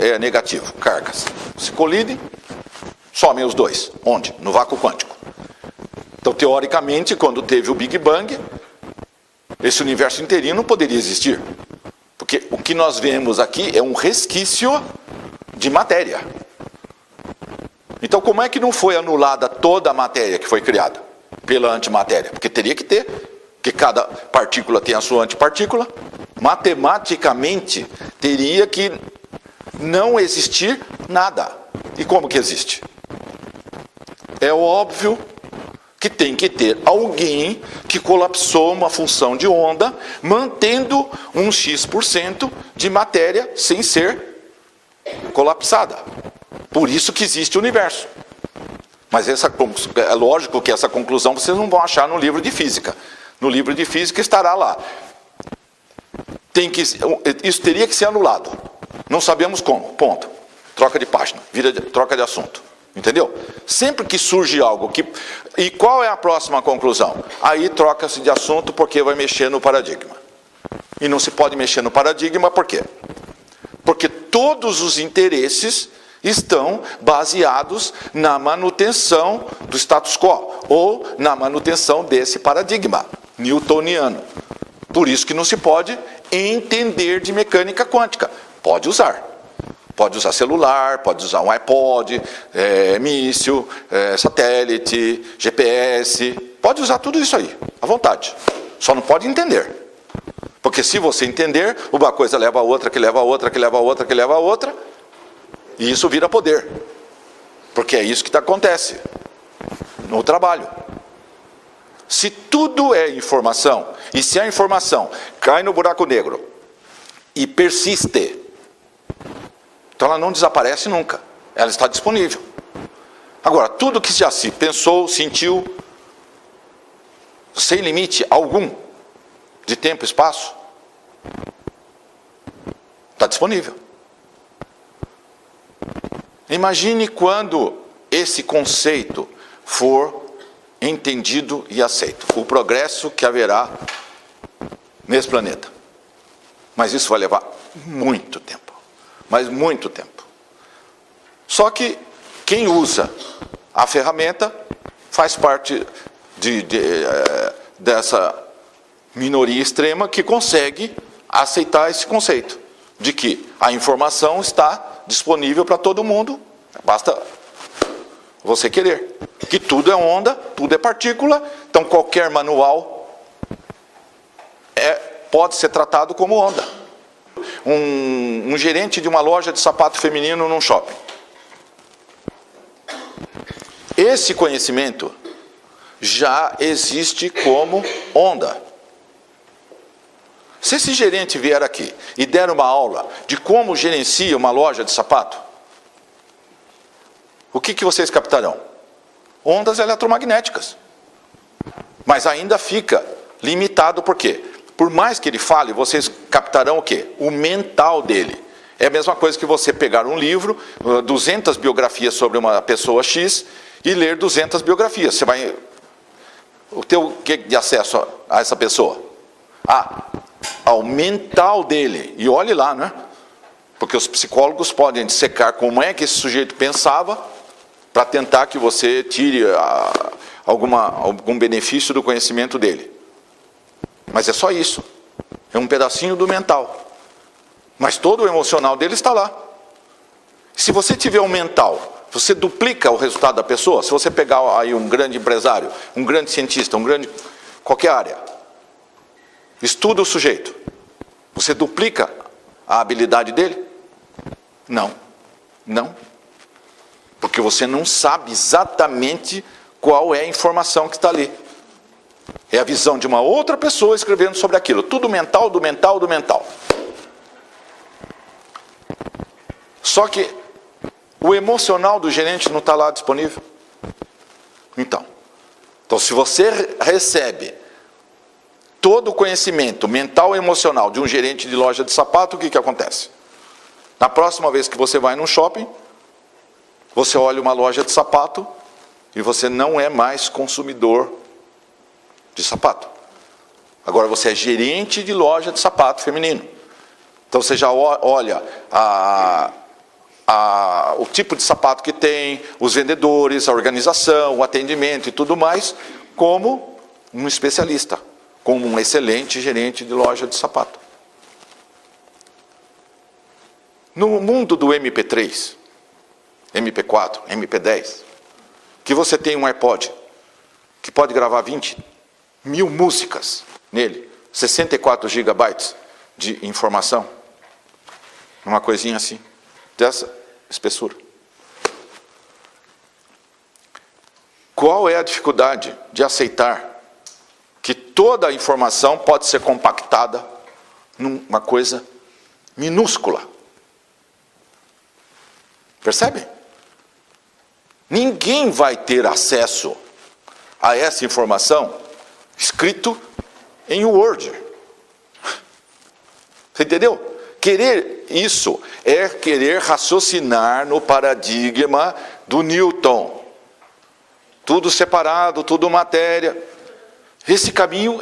é negativo, cargas. Se colidem, somem os dois. Onde? No vácuo quântico. Então, teoricamente, quando teve o Big Bang, esse universo inteirinho não poderia existir. Porque o que nós vemos aqui é um resquício de matéria. Então, como é que não foi anulada toda a matéria que foi criada pela antimatéria? Porque teria que ter, porque cada partícula tem a sua antipartícula. Matematicamente, teria que não existir nada. E como que existe? É óbvio que tem que ter alguém que colapsou uma função de onda, mantendo um X% de matéria sem ser colapsada. Por isso que existe o universo. Mas é lógico que essa conclusão vocês não vão achar no livro de física. No livro de física estará lá. Isso teria que ser anulado. Não sabemos como. Ponto. Troca de página. Troca de assunto. Entendeu? Sempre que surge algo que... E qual é a próxima conclusão? Aí troca-se de assunto porque vai mexer no paradigma. E não se pode mexer no paradigma por quê? Porque todos os interesses estão baseados na manutenção do status quo, ou na manutenção desse paradigma newtoniano. Por isso que não se pode entender de mecânica quântica. Pode usar. Pode usar celular, pode usar um iPod, míssil, satélite, GPS. Pode usar tudo isso aí, à vontade. Só não pode entender. Porque se você entender, uma coisa leva a outra, que leva a outra, que leva a outra, que leva a outra, e isso vira poder. Porque é isso que acontece no trabalho. Se tudo é informação, e se a informação cai no buraco negro e persiste, então ela não desaparece nunca. Ela está disponível. Agora, tudo que já se pensou, sentiu, sem limite algum de tempo e espaço, está disponível. Imagine quando esse conceito for entendido e aceito. O progresso que haverá nesse planeta. Mas isso vai levar muito tempo. Mas muito tempo. Só que quem usa a ferramenta faz parte dessa minoria extrema que consegue aceitar esse conceito de que a informação está disponível para todo mundo, basta você querer. Que tudo é onda, tudo é partícula, então qualquer manual pode ser tratado como onda. Um gerente de uma loja de sapato feminino num shopping. Esse conhecimento já existe como onda. Se esse gerente vier aqui e der uma aula de como gerencia uma loja de sapato, o que vocês captarão? Ondas eletromagnéticas. Mas ainda fica limitado por quê? Por mais que ele fale, vocês captarão o quê? O mental dele. É a mesma coisa que você pegar um livro, 200 biografias sobre uma pessoa X, e ler 200 biografias. Você vai ter o que de acesso a essa pessoa? Ao mental dele. E olhe lá, né? Porque os psicólogos podem dissecar como é que esse sujeito pensava para tentar que você tire algum benefício do conhecimento dele. Mas é só isso. É um pedacinho do mental. Mas todo o emocional dele está lá. Se você tiver um mental, você duplica o resultado da pessoa. Se você pegar aí um grande empresário, um grande cientista, qualquer área, estuda o sujeito, você duplica a habilidade dele? Não. Não. Porque você não sabe exatamente qual é a informação que está ali. É a visão de uma outra pessoa escrevendo sobre aquilo. Tudo mental, do mental, do mental. Só que o emocional do gerente não está lá disponível. Então, se você recebe todo o conhecimento mental e emocional de um gerente de loja de sapato, o que acontece? Na próxima vez que você vai num shopping, você olha uma loja de sapato e você não é mais consumidor de sapato. Agora você é gerente de loja de sapato feminino. Então você já olha o tipo de sapato que tem, os vendedores, a organização, o atendimento e tudo mais, como um especialista, como um excelente gerente de loja de sapato. No mundo do MP3, MP4, MP10, que você tem um iPod, que pode gravar 20.000 músicas nele, 64 gigabytes de informação, uma coisinha assim, dessa espessura. Qual é a dificuldade de aceitar que toda a informação pode ser compactada numa coisa minúscula? Percebe? Ninguém vai ter acesso a essa informação escrito em Word. Você entendeu? Querer isso é querer raciocinar no paradigma do Newton. Tudo separado, tudo matéria. Esse caminho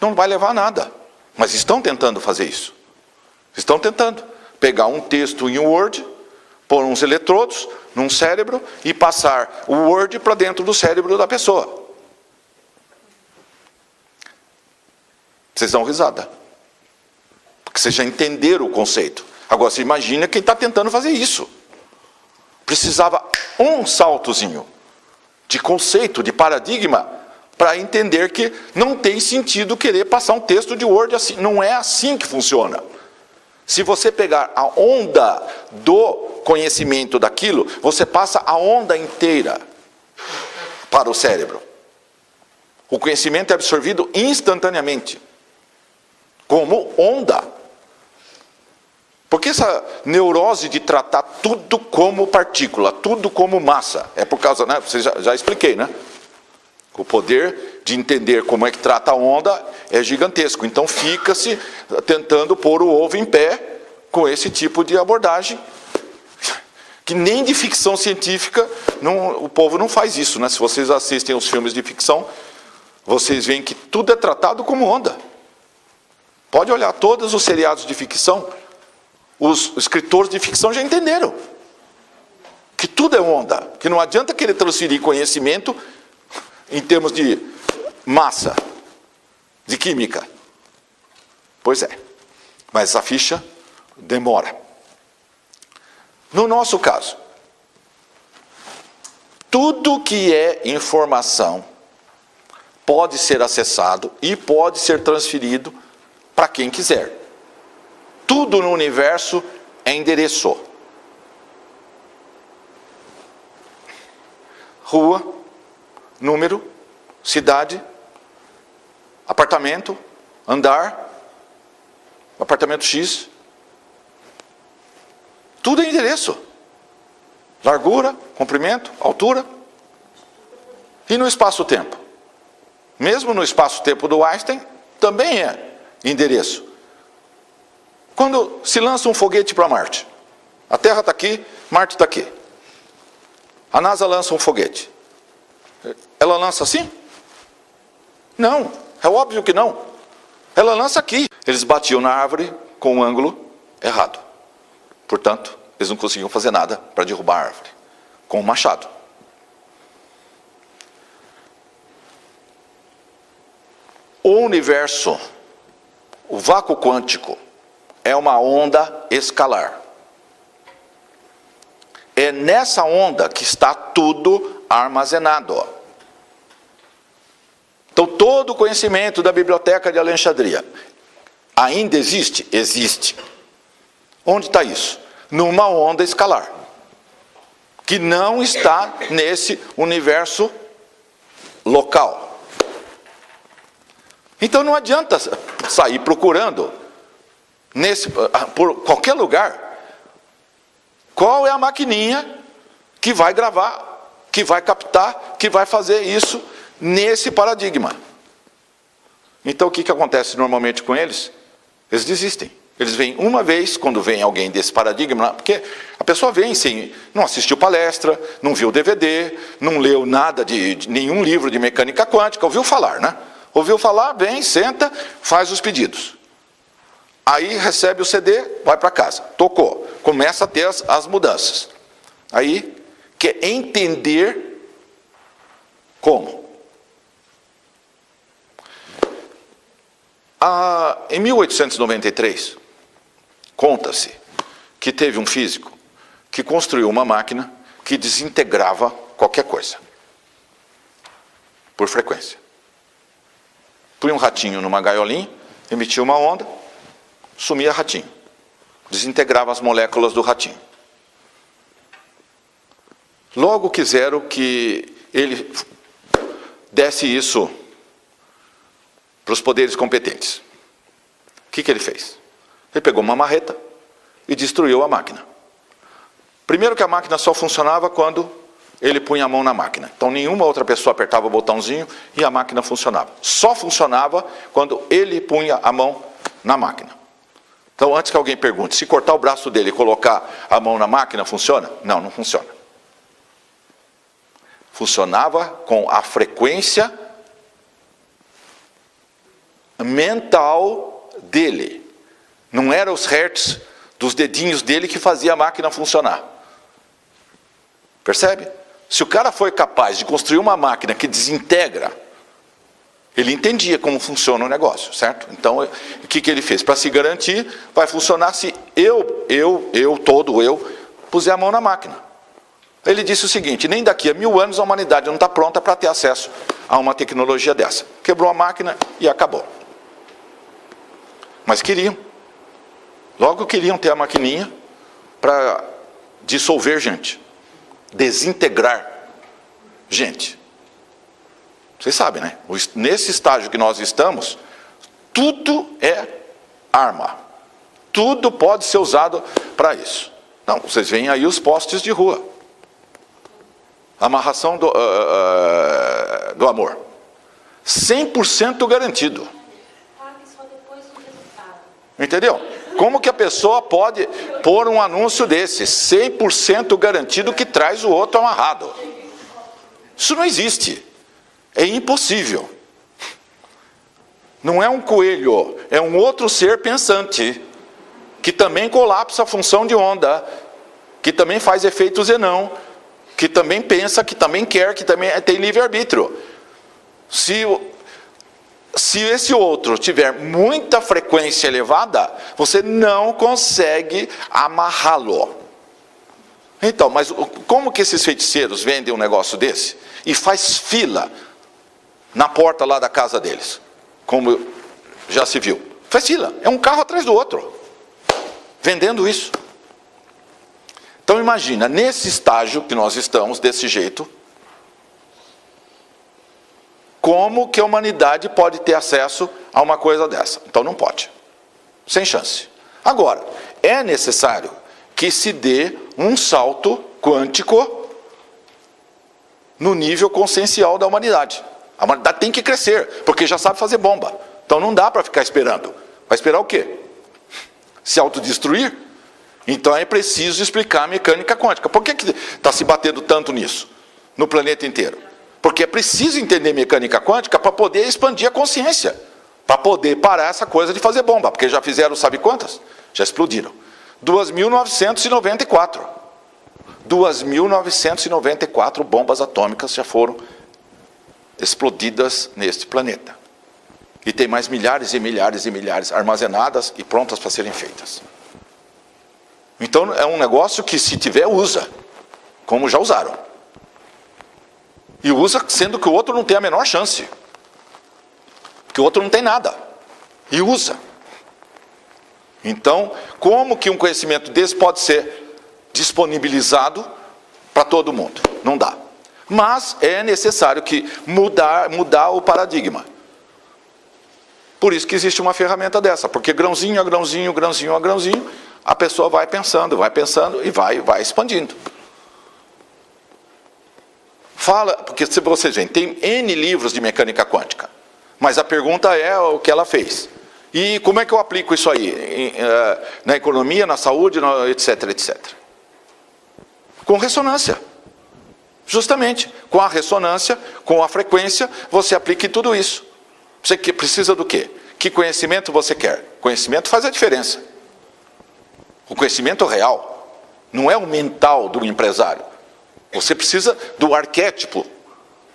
não vai levar a nada. Mas estão tentando fazer isso. Estão tentando pegar um texto em Word, pôr uns eletrodos num cérebro e passar o Word para dentro do cérebro da pessoa. Vocês dão risada. Porque vocês já entenderam o conceito. Agora você imagina quem está tentando fazer isso. Precisava um saltozinho de conceito, de paradigma, para entender que não tem sentido querer passar um texto de Word assim. Não é assim que funciona. Se você pegar a onda do conhecimento daquilo, você passa a onda inteira para o cérebro. O conhecimento é absorvido instantaneamente, como onda. Porque essa neurose de tratar tudo como partícula, tudo como massa, é por causa, né? Você já expliquei, né? O poder de entender como é que trata a onda é gigantesco. Então fica-se tentando pôr o ovo em pé com esse tipo de abordagem, que nem de ficção científica, o povo não faz isso, né? Se vocês assistem os filmes de ficção, vocês veem que tudo é tratado como onda. Pode olhar todos os seriados de ficção, os escritores de ficção já entenderam que tudo é onda, que não adianta querer transferir conhecimento em termos de massa, de química. Pois é, mas essa ficha demora. No nosso caso, tudo que é informação pode ser acessado e pode ser transferido para quem quiser. Tudo no universo é endereço. Rua, número, cidade, apartamento, andar, apartamento X. Tudo é endereço. Largura, comprimento, altura. E no espaço-tempo? Mesmo no espaço-tempo do Einstein, também é endereço. Quando se lança um foguete para Marte, a Terra está aqui, Marte está aqui. A NASA lança um foguete. Ela lança assim? Não, é óbvio que não. Ela lança aqui. Eles batiam na árvore com um ângulo errado. Portanto, eles não conseguiam fazer nada para derrubar a árvore com um machado. O universo, o vácuo quântico, é uma onda escalar. É nessa onda que está tudo armazenado. Então, todo o conhecimento da biblioteca de Alexandria ainda existe? Existe. Onde está isso? Numa onda escalar, que não está nesse universo local. Então não adianta sair procurando por qualquer lugar qual é a maquininha que vai gravar, que vai captar, que vai fazer isso nesse paradigma. Então o que acontece normalmente com eles? Eles desistem. Eles vêm uma vez, quando vem alguém desse paradigma, porque a pessoa vem sem, não assistiu palestra, não viu DVD, não leu nada de nenhum livro de mecânica quântica, ouviu falar, né? Ouviu falar, vem, senta, faz os pedidos. Aí recebe o CD, vai para casa, tocou, começa a ter as mudanças. Aí quer entender como. Em 1893, conta-se que teve um físico que construiu uma máquina que desintegrava qualquer coisa, por frequência. Põe um ratinho numa gaiolinha, emitia uma onda, sumia ratinho. Desintegrava as moléculas do ratinho. Logo quiseram que ele desse isso para os poderes competentes. O que ele fez? Ele pegou uma marreta e destruiu a máquina. Primeiro que a máquina só funcionava quando ele punha a mão na máquina. Então nenhuma outra pessoa apertava o botãozinho e a máquina funcionava. Só funcionava quando ele punha a mão na máquina. Então antes que alguém pergunte, se cortar o braço dele e colocar a mão na máquina, funciona? Não, não funciona. Funcionava com a frequência mental dele. Não eram os hertz dos dedinhos dele que fazia a máquina funcionar. Percebe? Se o cara foi capaz de construir uma máquina que desintegra, ele entendia como funciona o negócio, certo? Então, o que ele fez? Para se garantir, vai funcionar se eu, puser a mão na máquina. Ele disse o seguinte, nem daqui a 1000 anos a humanidade não está pronta para ter acesso a uma tecnologia dessa. Quebrou a máquina e acabou. Mas queriam. Logo queriam ter a maquininha para dissolver gente. Desintegrar gente. Vocês sabem, né? Nesse estágio que nós estamos, tudo é arma. Tudo pode ser usado para isso. Não, vocês veem aí os postes de rua. Amarração do amor. 100% garantido. Pague só depois do resultado. Entendeu? Como que a pessoa pode pôr um anúncio desse? 100% garantido que traz o outro amarrado. Isso não existe. É impossível. Não é um coelho, é um outro ser pensante, que também colapsa a função de onda, que também faz efeito Zenão, que também pensa, que também quer, que também tem livre-arbítrio. Se esse outro tiver muita frequência elevada, você não consegue amarrá-lo. Então, mas como que esses feiticeiros vendem um negócio desse? E faz fila na porta lá da casa deles, como já se viu. Faz fila, é um carro atrás do outro, vendendo isso. Então imagina, nesse estágio que nós estamos, desse jeito, como que a humanidade pode ter acesso a uma coisa dessa? Então não pode. Sem chance. Agora, é necessário que se dê um salto quântico no nível consciencial da humanidade. A humanidade tem que crescer, porque já sabe fazer bomba. Então não dá para ficar esperando. Vai esperar o quê? Se autodestruir? Então é preciso explicar a mecânica quântica. Por que está se batendo tanto nisso, no planeta inteiro? Porque é preciso entender mecânica quântica para poder expandir a consciência. Para poder parar essa coisa de fazer bomba. Porque já fizeram, sabe quantas? Já explodiram. 2.994. 2.994 bombas atômicas já foram explodidas neste planeta. E tem mais milhares e milhares e milhares armazenadas e prontas para serem feitas. Então é um negócio que, se tiver, usa. Como já usaram. E usa sendo que o outro não tem a menor chance. Que o outro não tem nada. E usa. Então, como que um conhecimento desse pode ser disponibilizado para todo mundo? Não dá. Mas é necessário que mudar o paradigma. Por isso que existe uma ferramenta dessa. Porque grãozinho a grãozinho, grãozinho a grãozinho, a pessoa vai pensando e vai expandindo. Fala, porque se vocês veem, tem N livros de mecânica quântica. Mas a pergunta é o que ela fez. E como é que eu aplico isso aí? Na economia, na saúde, etc, etc. Com ressonância. Justamente, com a ressonância, com a frequência, você aplica tudo isso. Você precisa do quê? Que conhecimento você quer? Conhecimento faz a diferença. O conhecimento real não é o mental do empresário. Você precisa do arquétipo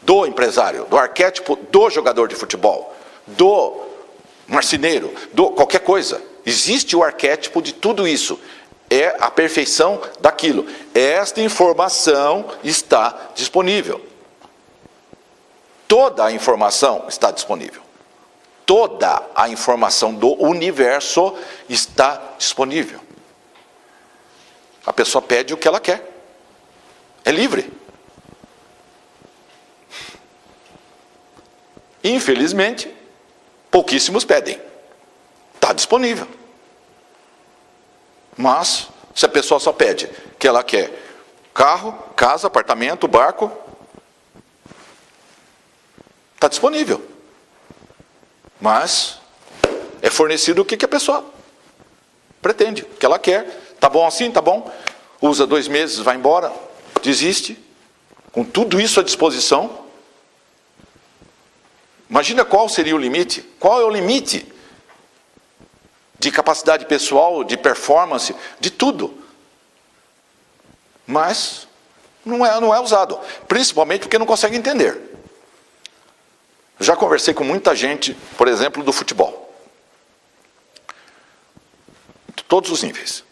do empresário, do arquétipo do jogador de futebol, do marceneiro, do qualquer coisa. Existe o arquétipo de tudo isso. é a perfeição daquilo. Esta informação está disponível. Toda a informação está disponível. Toda a informação do universo está disponível. A pessoa pede o que ela quer. É livre. Infelizmente, pouquíssimos pedem. Está disponível. Mas, se a pessoa só pede que ela quer carro, casa, apartamento, barco, está disponível. Mas é fornecido o que a pessoa pretende, o que ela quer. Tá bom assim, tá bom. Usa 2 meses, vai embora, desiste. Com tudo isso à disposição. Imagina qual seria o limite. Qual é o limite de capacidade pessoal, de performance, de tudo. Mas não é usado. Principalmente porque não consegue entender. Já conversei com muita gente, por exemplo, do futebol. De todos os níveis.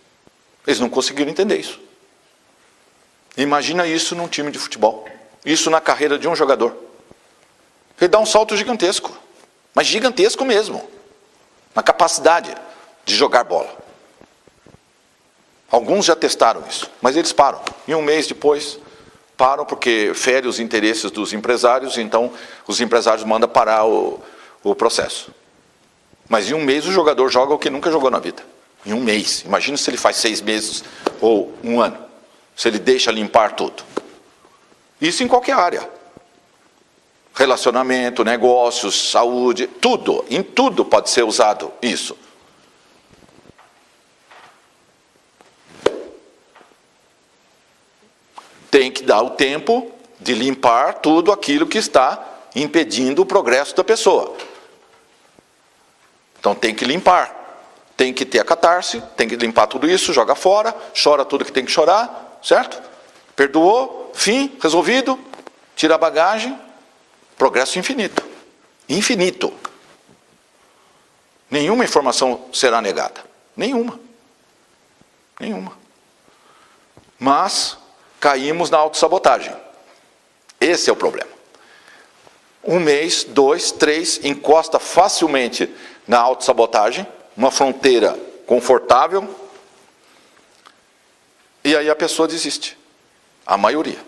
Eles não conseguiram entender isso. Imagina isso num time de futebol. Isso na carreira de um jogador. Ele dá um salto gigantesco. Mas gigantesco mesmo. Na capacidade de jogar bola. Alguns já testaram isso, mas eles param. E 1 mês depois, param porque fere os interesses dos empresários, então os empresários mandam parar o processo. Mas em 1 mês o jogador joga o que nunca jogou na vida. Em 1 mês. Imagina se ele faz 6 meses ou 1 ano. Se ele deixa limpar tudo. Isso em qualquer área. Relacionamento, negócios, saúde, tudo. Em tudo pode ser usado isso. Tem que dar o tempo de limpar tudo aquilo que está impedindo o progresso da pessoa. Então tem que limpar. Tem que ter a catarse, tem que limpar tudo isso, joga fora, chora tudo que tem que chorar, certo? Perdoou, fim, resolvido, tira a bagagem, progresso infinito. Infinito. Nenhuma informação será negada. Nenhuma. Nenhuma. Mas caímos na autossabotagem. Esse é o problema. 1 mês, 2, 3, encosta facilmente na autossabotagem, uma fronteira confortável, e aí a pessoa desiste. A maioria.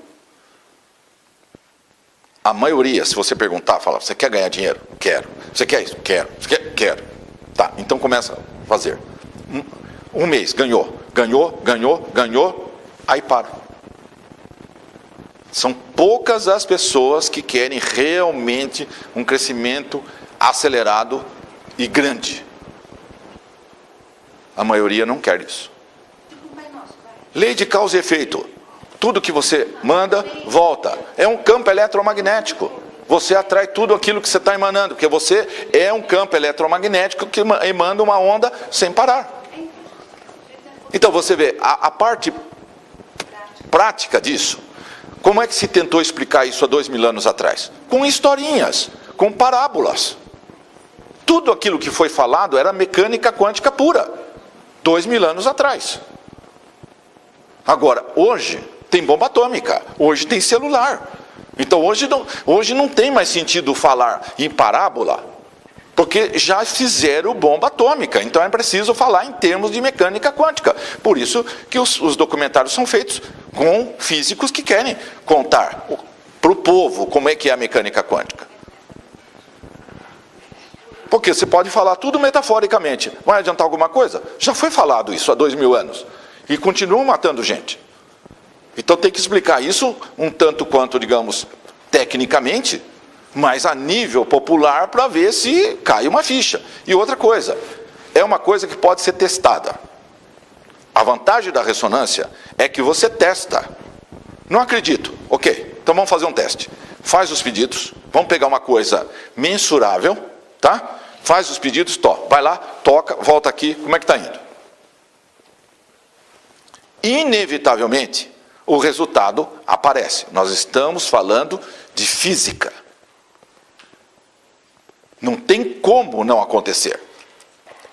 A maioria, se você perguntar, fala, você quer ganhar dinheiro? Quero. Você quer isso? Quero. Você quer? Quero. Tá, então começa a fazer. 1 mês, ganhou, aí para. São poucas as pessoas que querem realmente um crescimento acelerado e grande. A maioria não quer isso. Lei de causa e efeito. Tudo que você manda, volta. É um campo eletromagnético. Você atrai tudo aquilo que você está emanando, porque você é um campo eletromagnético que emana uma onda sem parar. Então você vê, a parte prática disso, como é que se tentou explicar isso há 2000 anos atrás? Com historinhas, com parábolas. Tudo aquilo que foi falado era mecânica quântica pura, 2000 anos atrás. Agora, hoje tem bomba atômica, hoje tem celular. Então hoje não tem mais sentido falar em parábola, porque já fizeram bomba atômica, então é preciso falar em termos de mecânica quântica. Por isso que os documentários são feitos com físicos que querem contar para o povo como é que é a mecânica quântica. Porque você pode falar tudo metaforicamente, vai adiantar alguma coisa? Já foi falado isso há 2000 anos, e continuam matando gente. Então tem que explicar isso um tanto quanto, digamos, tecnicamente, mas a nível popular para ver se cai uma ficha. E outra coisa, é uma coisa que pode ser testada. A vantagem da ressonância é que você testa. Não acredito. Ok, então vamos fazer um teste. Faz os pedidos, vamos pegar uma coisa mensurável, tá? Faz os pedidos, vai lá, toca, volta aqui, como é que está indo? Inevitavelmente, o resultado aparece. Nós estamos falando de física. Não tem como não acontecer.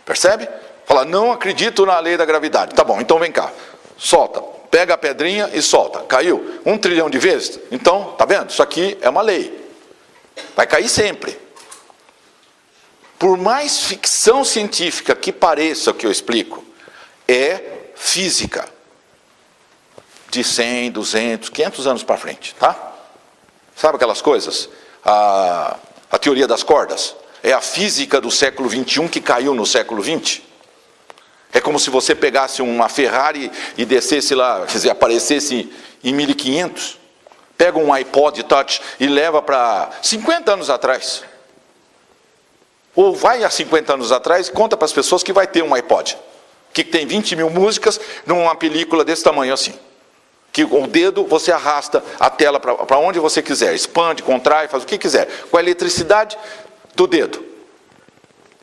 Percebe? Fala, não acredito na lei da gravidade. Tá bom, então vem cá. Solta. Pega a pedrinha e solta. Caiu 1 trilhão de vezes? Então, tá vendo? Isso aqui é uma lei. Vai cair sempre. Por mais ficção científica que pareça o que eu explico, é física. De 100, 200, 500 anos para frente, tá? Sabe aquelas coisas? A teoria das cordas. É a física do século XXI que caiu no século XX. É como se você pegasse uma Ferrari e descesse lá, quer dizer, aparecesse em 1500. Pega um iPod Touch e leva para 50 anos atrás. Ou vai a 50 anos atrás e conta para as pessoas que vai ter um iPod. Que tem 20 mil músicas numa película desse tamanho assim. Que com o dedo você arrasta a tela para onde você quiser. Expande, contrai, faz o que quiser. Com a eletricidade do dedo.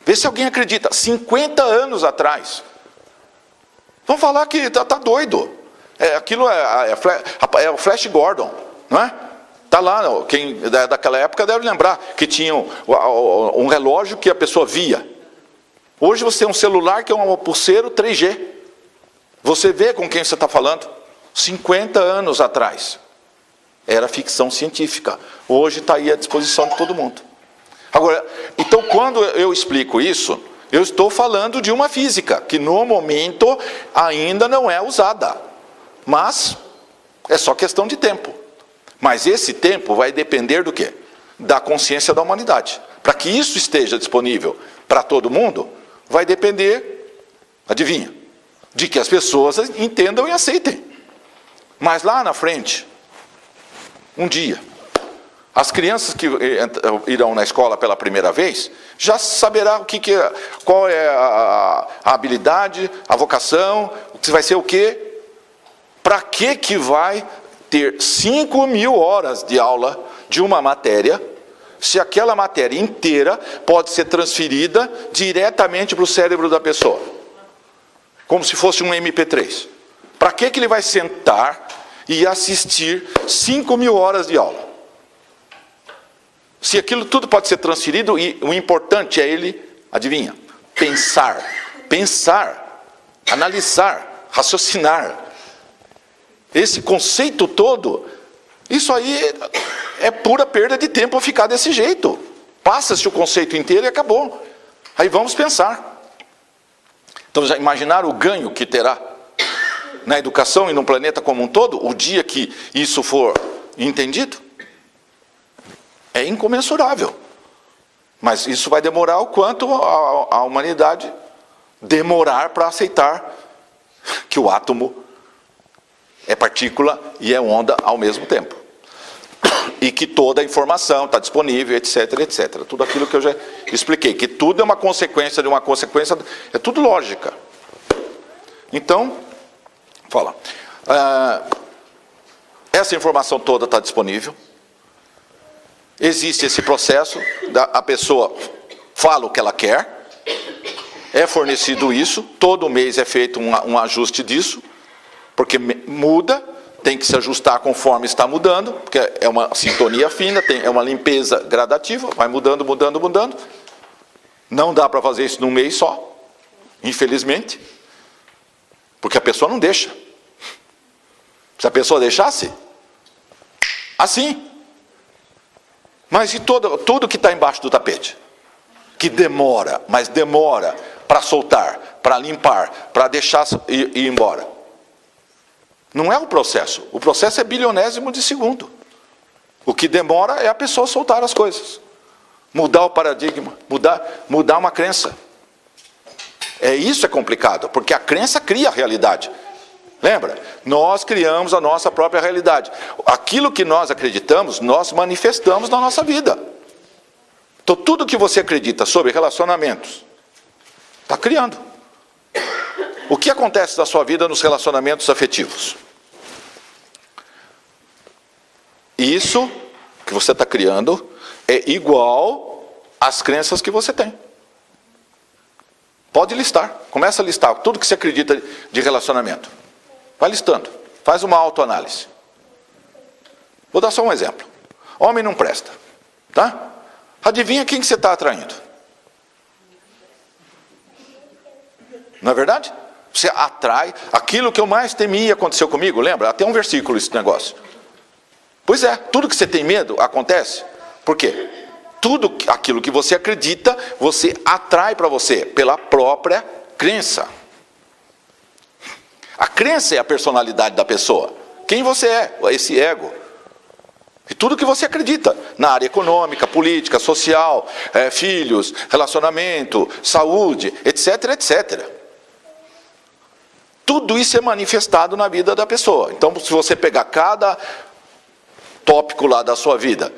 Vê se alguém acredita. 50 anos atrás. Vão falar que tá doido. Aquilo é o Flash Gordon, não é? Está lá, quem daquela época deve lembrar que tinha um relógio que a pessoa via. Hoje você tem um celular que é um pulseiro 3G. Você vê com quem você está falando. 50 anos atrás. Era ficção científica. Hoje está aí à disposição de todo mundo. Agora, então quando eu explico isso, eu estou falando de uma física que no momento ainda não é usada. Mas é só questão de tempo. Mas esse tempo vai depender do quê? Da consciência da humanidade. Para que isso esteja disponível para todo mundo, vai depender, adivinha, de que as pessoas entendam e aceitem. Mas lá na frente, um dia, as crianças que irão na escola pela primeira vez, já saberá qual é a habilidade, a vocação, vai ser o quê? Para que vai ter 5.000 horas de aula de uma matéria, se aquela matéria inteira pode ser transferida diretamente para o cérebro da pessoa? Como se fosse um MP3. Para que ele vai sentar e assistir 5.000 horas de aula? Se aquilo tudo pode ser transferido, e o importante é ele, adivinha, pensar, analisar, raciocinar. Esse conceito todo, isso aí é pura perda de tempo ficar desse jeito. Passa-se o conceito inteiro e acabou. Aí vamos pensar. Então já imaginaram o ganho que terá na educação e no planeta como um todo, o dia que isso for entendido? É incomensurável. Mas isso vai demorar o quanto a humanidade demorar para aceitar que o átomo é partícula e é onda ao mesmo tempo. E que toda a informação está disponível, etc, etc. Tudo aquilo que eu já expliquei. Que tudo é uma consequência de uma consequência. É tudo lógica. Então, fala. Essa informação toda está disponível. Existe esse processo. A pessoa fala o que ela quer. É fornecido isso. Todo mês é feito um ajuste disso. Porque muda, tem que se ajustar conforme está mudando, porque é uma sintonia fina, é uma limpeza gradativa, vai mudando, mudando, mudando. Não dá para fazer isso num mês só, infelizmente, porque a pessoa não deixa. Se a pessoa deixasse, assim. Mas e tudo que está embaixo do tapete? Que demora, mas demora para soltar, para limpar, para deixar ir embora. Não é o processo é bilionésimo de segundo. O que demora é a pessoa soltar as coisas. Mudar o paradigma, mudar uma crença. Isso é complicado, porque a crença cria a realidade. Lembra? Nós criamos a nossa própria realidade. Aquilo que nós acreditamos, nós manifestamos na nossa vida. Então tudo que você acredita sobre relacionamentos, está criando. O que acontece na sua vida nos relacionamentos afetivos? Isso que você está criando é igual às crenças que você tem. Pode listar. Começa a listar tudo que você acredita de relacionamento. Vai listando. Faz uma autoanálise. Vou dar só um exemplo. Homem não presta. Tá? Adivinha quem que você está atraindo? Não é verdade? Você atrai aquilo que eu mais temia aconteceu comigo, lembra? Até um versículo esse negócio. Pois é, tudo que você tem medo acontece. Por quê? Tudo aquilo que você acredita, você atrai para você, pela própria crença. A crença é a personalidade da pessoa. Quem você é, esse ego. E tudo que você acredita, na área econômica, política, social, filhos, relacionamento, saúde, etc, etc. Tudo isso é manifestado na vida da pessoa. Então, se você pegar cada tópico lá da sua vida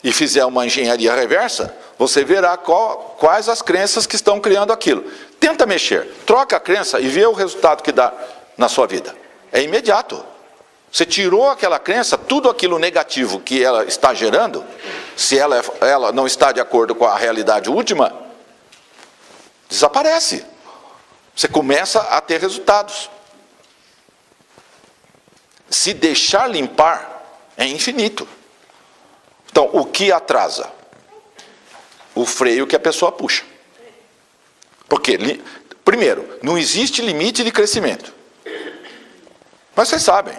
e fizer uma engenharia reversa, você verá quais as crenças que estão criando aquilo. Tenta mexer, troca a crença e vê o resultado que dá na sua vida. É imediato. Você tirou aquela crença, tudo aquilo negativo que ela está gerando, se ela não está de acordo com a realidade última, desaparece. Você começa a ter resultados. Se deixar limpar, é infinito. Então, o que atrasa? O freio que a pessoa puxa. Porque, primeiro, não existe limite de crescimento. Mas vocês sabem,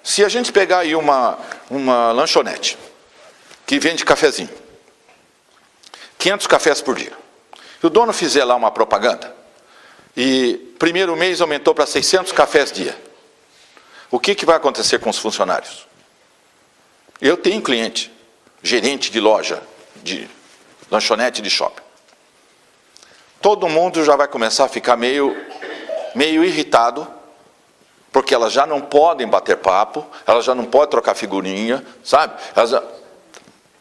se a gente pegar aí uma lanchonete, que vende cafezinho, 500 cafés por dia, e o dono fizer lá uma propaganda, e primeiro mês aumentou para 600 cafés dia, o que vai acontecer com os funcionários? Eu tenho cliente, gerente de loja, de lanchonete de shopping. Todo mundo já vai começar a ficar meio irritado, porque elas já não podem bater papo, elas já não podem trocar figurinha, sabe? Elas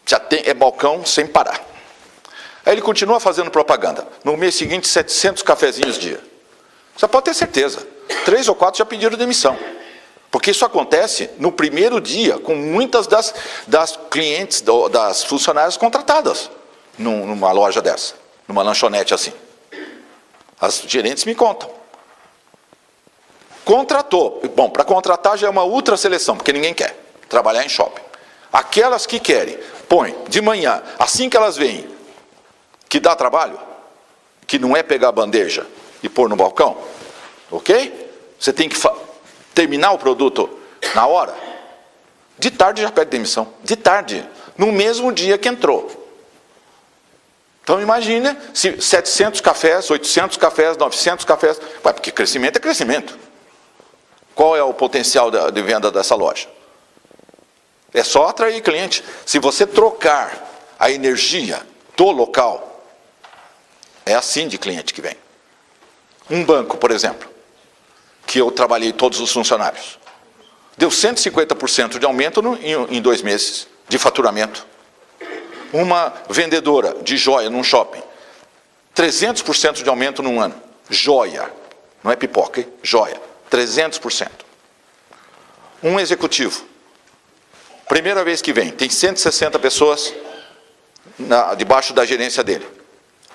já tem, é balcão sem parar. Aí ele continua fazendo propaganda. No mês seguinte, 700 cafezinhos dia. Você pode ter certeza. 3 ou 4 já pediram demissão. Porque isso acontece no primeiro dia, com muitas das clientes, das funcionárias contratadas, numa loja dessa, numa lanchonete assim. As gerentes me contam. Contratou. Bom, para contratar já é uma ultra seleção, porque ninguém quer trabalhar em shopping. Aquelas que querem, põe de manhã, assim que elas veem que dá trabalho, que não é pegar a bandeja e pôr no balcão, ok? Você tem que terminar o produto na hora. De tarde já pede demissão. De tarde, no mesmo dia que entrou. Então imagine se 700 cafés, 800 cafés, 900 cafés, porque crescimento é crescimento. Qual é o potencial de venda dessa loja? É só atrair cliente. Se você trocar a energia do local, é assim de cliente que vem. Um banco, por exemplo, que eu trabalhei todos os funcionários, deu 150% de aumento em 2 meses de faturamento. Uma vendedora de joia num shopping, 300% de aumento num ano. Joia, não é pipoca, hein? Joia. 300%. Um executivo, primeira vez que vem, tem 160 pessoas debaixo da gerência dele.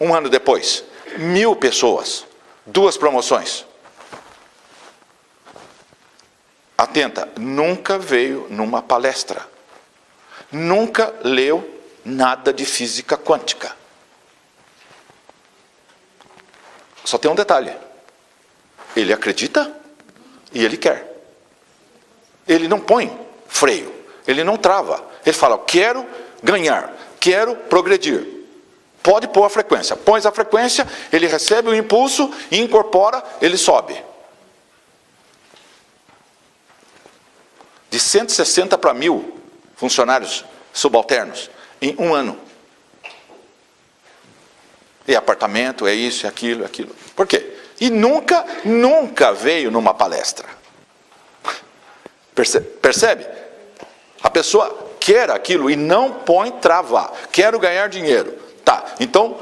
Um ano depois, 1000 pessoas, 2 promoções. Atenta, nunca veio numa palestra, nunca leu nada de física quântica. Só tem um detalhe, ele acredita e ele quer. Ele não põe freio, ele não trava. Ele fala, eu quero ganhar, quero progredir. Pode pôr a frequência. Põe a frequência, ele recebe o impulso e incorpora, ele sobe. De 160 para 1000 funcionários subalternos em um ano. É apartamento, é isso, é aquilo, é aquilo. Por quê? E nunca veio numa palestra. Percebe? A pessoa quer aquilo e não põe trava. Quero ganhar dinheiro. Tá, então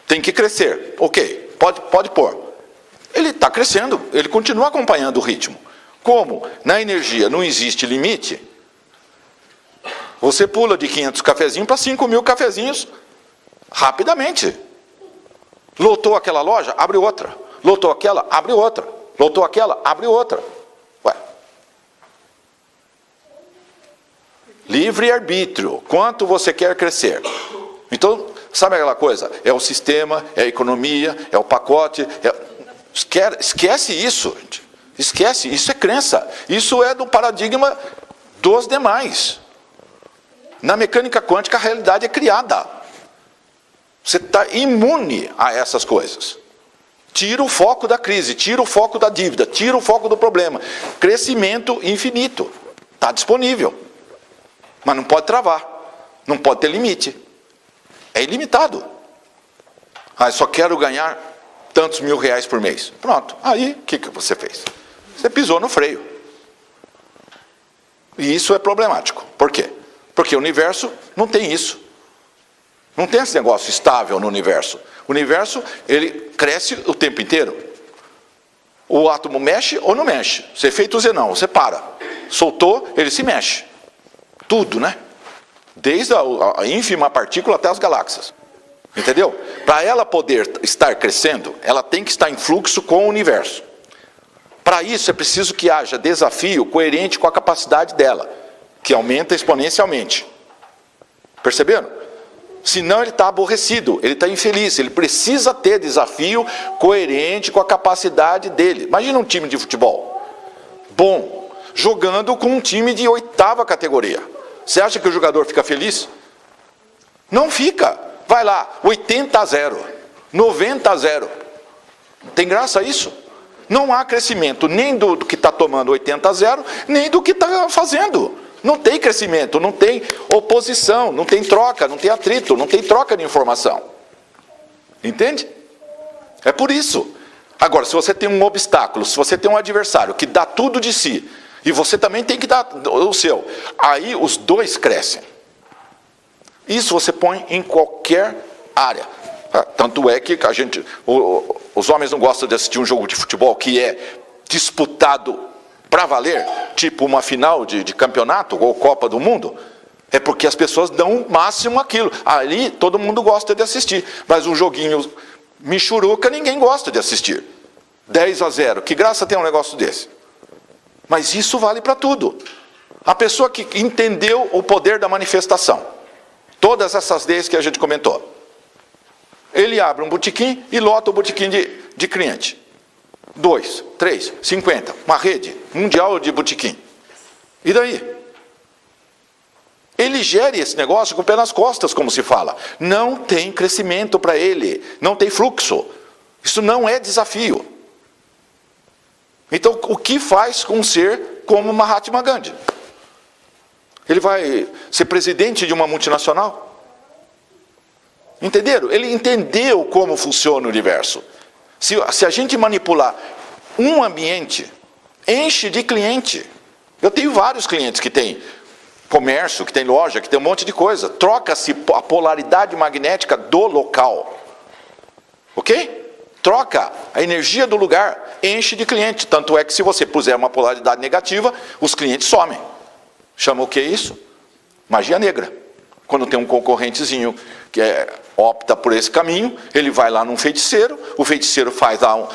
tem que crescer. Ok, pode pôr. Ele está crescendo, ele continua acompanhando o ritmo. Como na energia não existe limite, você pula de 500 cafezinhos para 5.000 cafezinhos rapidamente. Lotou aquela loja, abre outra. Lotou aquela, abre outra. Lotou aquela, abre outra. Ué. Livre-arbítrio. Quanto você quer crescer? Então, sabe aquela coisa? É o sistema, é a economia, é o pacote. Esquece isso, gente. Esquece, isso é crença. Isso é do paradigma dos demais. Na mecânica quântica, a realidade é criada. Você está imune a essas coisas. Tira o foco da crise, tira o foco da dívida, tira o foco do problema. Crescimento infinito. Está disponível. Mas não pode travar. Não pode ter limite. É ilimitado. Ah, eu só quero ganhar tantos mil reais por mês. Pronto. Aí, o que você fez? Você pisou no freio. E isso é problemático. Por quê? Porque o universo não tem isso. Não tem esse negócio estável no universo. O universo, ele cresce o tempo inteiro. O átomo mexe ou não mexe. Você feito Z não, você para. Soltou, ele se mexe. Tudo, né? Desde a ínfima partícula até as galáxias. Entendeu? Para ela poder estar crescendo, ela tem que estar em fluxo com o universo. Para isso é preciso que haja desafio coerente com a capacidade dela, que aumenta exponencialmente. Perceberam? Senão ele está aborrecido, ele está infeliz, ele precisa ter desafio coerente com a capacidade dele. Imagina um time de futebol bom, jogando com um time de 8ª categoria. Você acha que o jogador fica feliz? Não fica. Vai lá, 80-0, 90-0. Tem graça isso? Não há crescimento nem do que está tomando 80-0, nem do que está fazendo. Não tem crescimento, não tem oposição, não tem troca, não tem atrito, não tem troca de informação. Entende? É por isso. Agora, se você tem um obstáculo, se você tem um adversário que dá tudo de si, e você também tem que dar o seu, aí os dois crescem. Isso você põe em qualquer área. Tanto é que os homens não gostam de assistir um jogo de futebol que é disputado para valer, tipo uma final de campeonato ou Copa do Mundo. É porque as pessoas dão o máximo aquilo. Ali todo mundo gosta de assistir. Mas um joguinho michuruca ninguém gosta de assistir. 10-0. Que graça tem um negócio desse? Mas isso vale para tudo. A pessoa que entendeu o poder da manifestação. Todas essas leis que a gente comentou. Ele abre um botequim e lota o botequim de cliente. 2, 3, 50. Uma rede mundial de botequim. E daí? Ele gere esse negócio com o pé nas costas, como se fala. Não tem crescimento para ele. Não tem fluxo. Isso não é desafio. Então, o que faz com um ser como Mahatma Gandhi? Ele vai ser presidente de uma multinacional? Entenderam? Ele entendeu como funciona o universo. Se a gente manipular um ambiente, enche de cliente. Eu tenho vários clientes que têm comércio, que tem loja, que tem um monte de coisa. Troca-se a polaridade magnética do local. Ok? Troca a energia do lugar, enche de cliente. Tanto é que se você puser uma polaridade negativa, os clientes somem. Chama o que isso? Magia negra. Quando tem um concorrentezinho que opta por esse caminho, ele vai lá num feiticeiro, o feiticeiro faz lá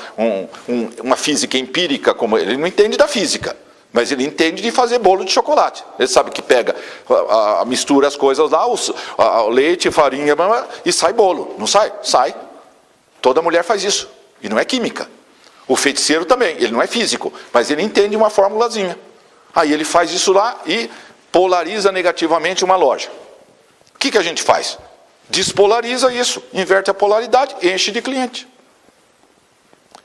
uma física empírica, como ele não entende da física, mas ele entende de fazer bolo de chocolate. Ele sabe que pega, mistura as coisas lá, o leite, farinha, e sai bolo. Não sai? Sai. Toda mulher faz isso. E não é química. O feiticeiro também, ele não é físico, mas ele entende uma formulazinha. Aí ele faz isso lá e polariza negativamente uma loja. O que a gente faz? Despolariza isso, inverte a polaridade, enche de cliente.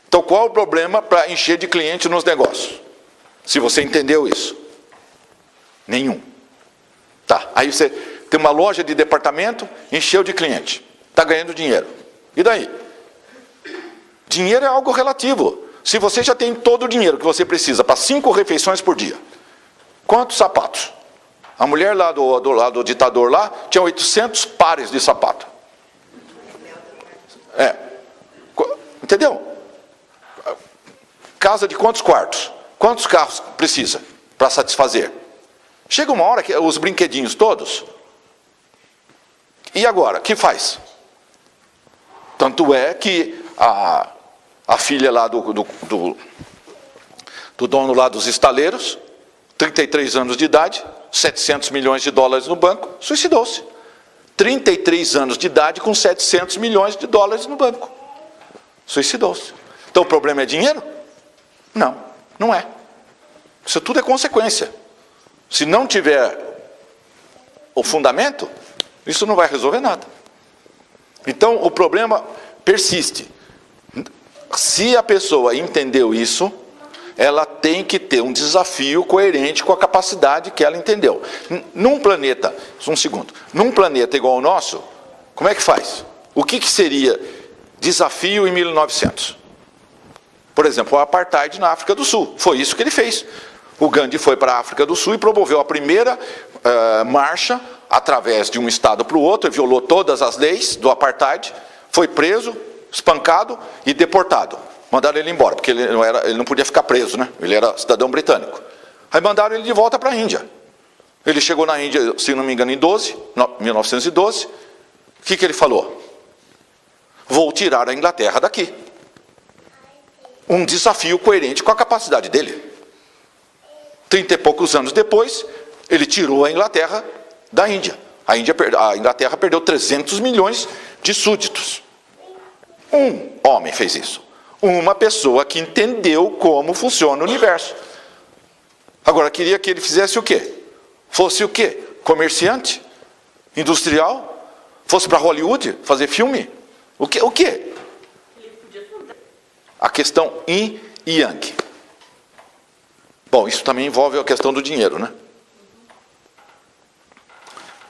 Então qual é o problema para encher de cliente nos negócios? Se você entendeu isso. Nenhum. Tá, aí você tem uma loja de departamento, encheu de cliente. Está ganhando dinheiro. E daí? Dinheiro é algo relativo. Se você já tem todo o dinheiro que você precisa para 5 refeições por dia, quantos sapatos? A mulher lá do ditador lá tinha 800 pares de sapato. Entendeu? Casa de quantos quartos? Quantos carros precisa para satisfazer? Chega uma hora que os brinquedinhos todos. E agora, o que faz? Tanto é que a filha lá do dono lá dos estaleiros, 33 anos de idade, 700 milhões de dólares no banco, suicidou-se. 33 anos de idade com 700 milhões de dólares no banco. Suicidou-se. Então o problema é dinheiro? Não, não é. Isso tudo é consequência. Se não tiver o fundamento, isso não vai resolver nada. Então o problema persiste. Se a pessoa entendeu isso, ela tem que ter um desafio coerente com a capacidade que ela entendeu. Num planeta, num planeta igual ao nosso, como é que faz? O que seria desafio em 1900? Por exemplo, o apartheid na África do Sul. Foi isso que ele fez. O Gandhi foi para a África do Sul e promoveu a primeira marcha através de um estado para o outro, violou todas as leis do apartheid, foi preso, espancado e deportado. Mandaram ele embora, porque ele não podia ficar preso, né? Ele era cidadão britânico. Aí mandaram ele de volta para a Índia. Ele chegou na Índia, se não me engano, em 1912. O que ele falou? Vou tirar a Inglaterra daqui. Um desafio coerente com a capacidade dele. 30 e poucos anos depois, ele tirou a Inglaterra da Índia. A Inglaterra perdeu 300 milhões de súditos. Um homem fez isso. Uma pessoa que entendeu como funciona o universo. Agora, queria que ele fizesse o quê? Fosse o quê? Comerciante? Industrial? Fosse para Hollywood fazer filme? O quê? A questão yin e yang. Bom, isso também envolve a questão do dinheiro, né?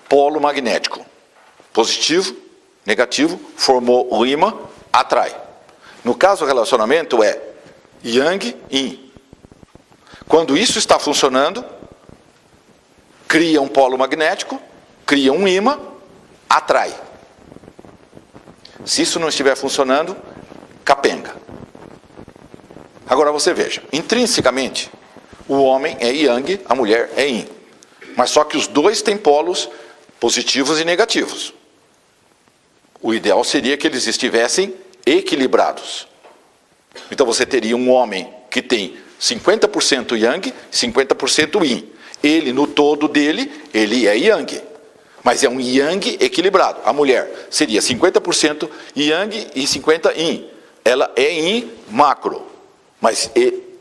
Polo magnético. Positivo, negativo, formou o ímã, atrai. No caso do relacionamento é yang e yin. Quando isso está funcionando, cria um polo magnético, cria um ímã, atrai. Se isso não estiver funcionando, capenga. Agora você veja, intrinsecamente, o homem é yang, a mulher é yin. Mas só que os dois têm polos positivos e negativos. O ideal seria que eles estivessem equilibrados. Então você teria um homem que tem 50% yang, 50% yin. Ele, no todo dele, ele é yang. Mas é um yang equilibrado. A mulher seria 50% yang e 50% yin. Ela é yin macro, mas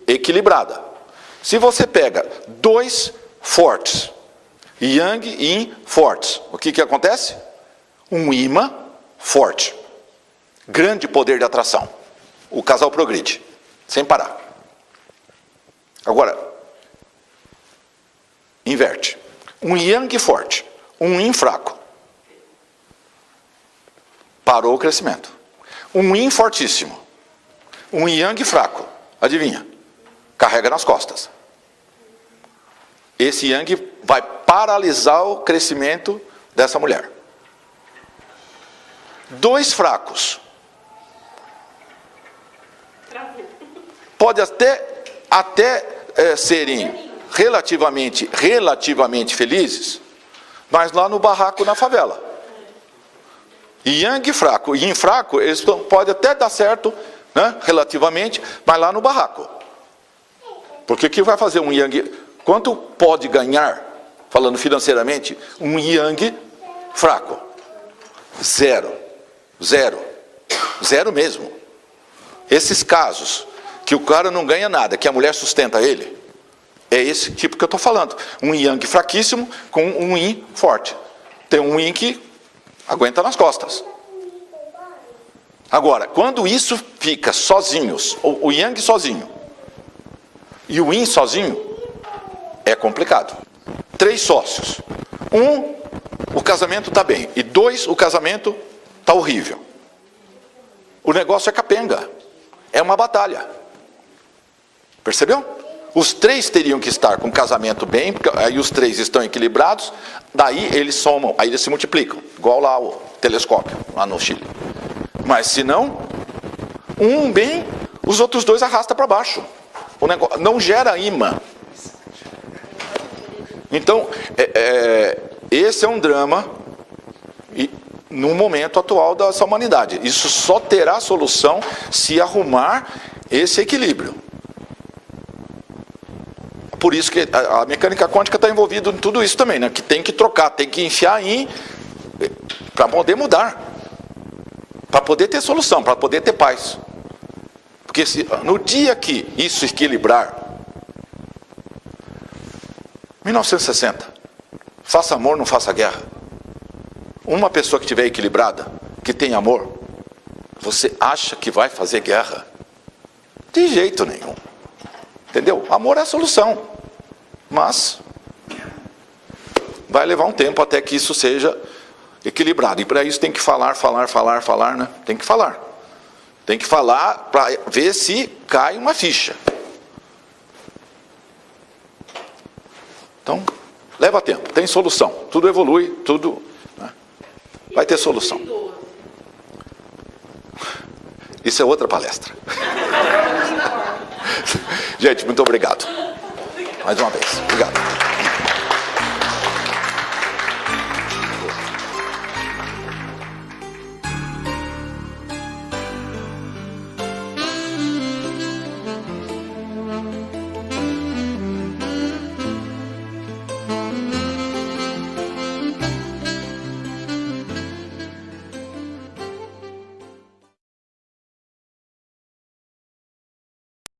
equilibrada. Se você pega dois fortes, yang e yin fortes, o que acontece? Um ímã forte. Grande poder de atração. O casal progride, sem parar. Agora, inverte. Um yang forte, um yin fraco. Parou o crescimento. Um yin fortíssimo, um yang fraco. Adivinha? Carrega nas costas. Esse yang vai paralisar o crescimento dessa mulher. Dois fracos. Pode até serem relativamente felizes, mas lá no barraco na favela. Yang fraco e yin fraco, eles podem até dar certo, né, relativamente, mas lá no barraco. Porque o que vai fazer um yang? Quanto pode ganhar, falando financeiramente, um yang fraco? Zero. Zero mesmo. Esses casos que o cara não ganha nada, que a mulher sustenta ele, é esse tipo que eu estou falando. Um yang fraquíssimo com um yin forte. Tem um yin que aguenta nas costas. Agora, quando isso fica sozinhos, o yang sozinho e o yin sozinho, é complicado. 3 sócios. 1, o casamento está bem. E 2, o casamento está horrível. O negócio é capenga. É uma batalha. Percebeu? Os 3 teriam que estar com o casamento bem, porque aí os 3 estão equilibrados, daí eles somam, aí eles se multiplicam. Igual lá o telescópio, lá no Chile. Mas se não, um bem, os outros 2 arrastam para baixo. O negócio não gera imã. Então, esse é um drama no momento atual dessa humanidade. Isso só terá solução se arrumar esse equilíbrio. Por isso que a mecânica quântica está envolvida em tudo isso também, né? Que tem que trocar, tem que enfiar para poder mudar. Para poder ter solução, para poder ter paz. Porque no dia que isso equilibrar, 1960, faça amor, não faça guerra. Uma pessoa que estiver equilibrada, que tem amor, você acha que vai fazer guerra? De jeito nenhum. Entendeu? Amor é a solução. Mas vai levar um tempo até que isso seja equilibrado. E para isso tem que falar, né? Tem que falar. Tem que falar para ver se cai uma ficha. Então, leva tempo, tem solução. Tudo evolui, tudo, né? Vai ter solução. Isso é outra palestra. Gente, muito obrigado. Mais uma vez. Obrigado.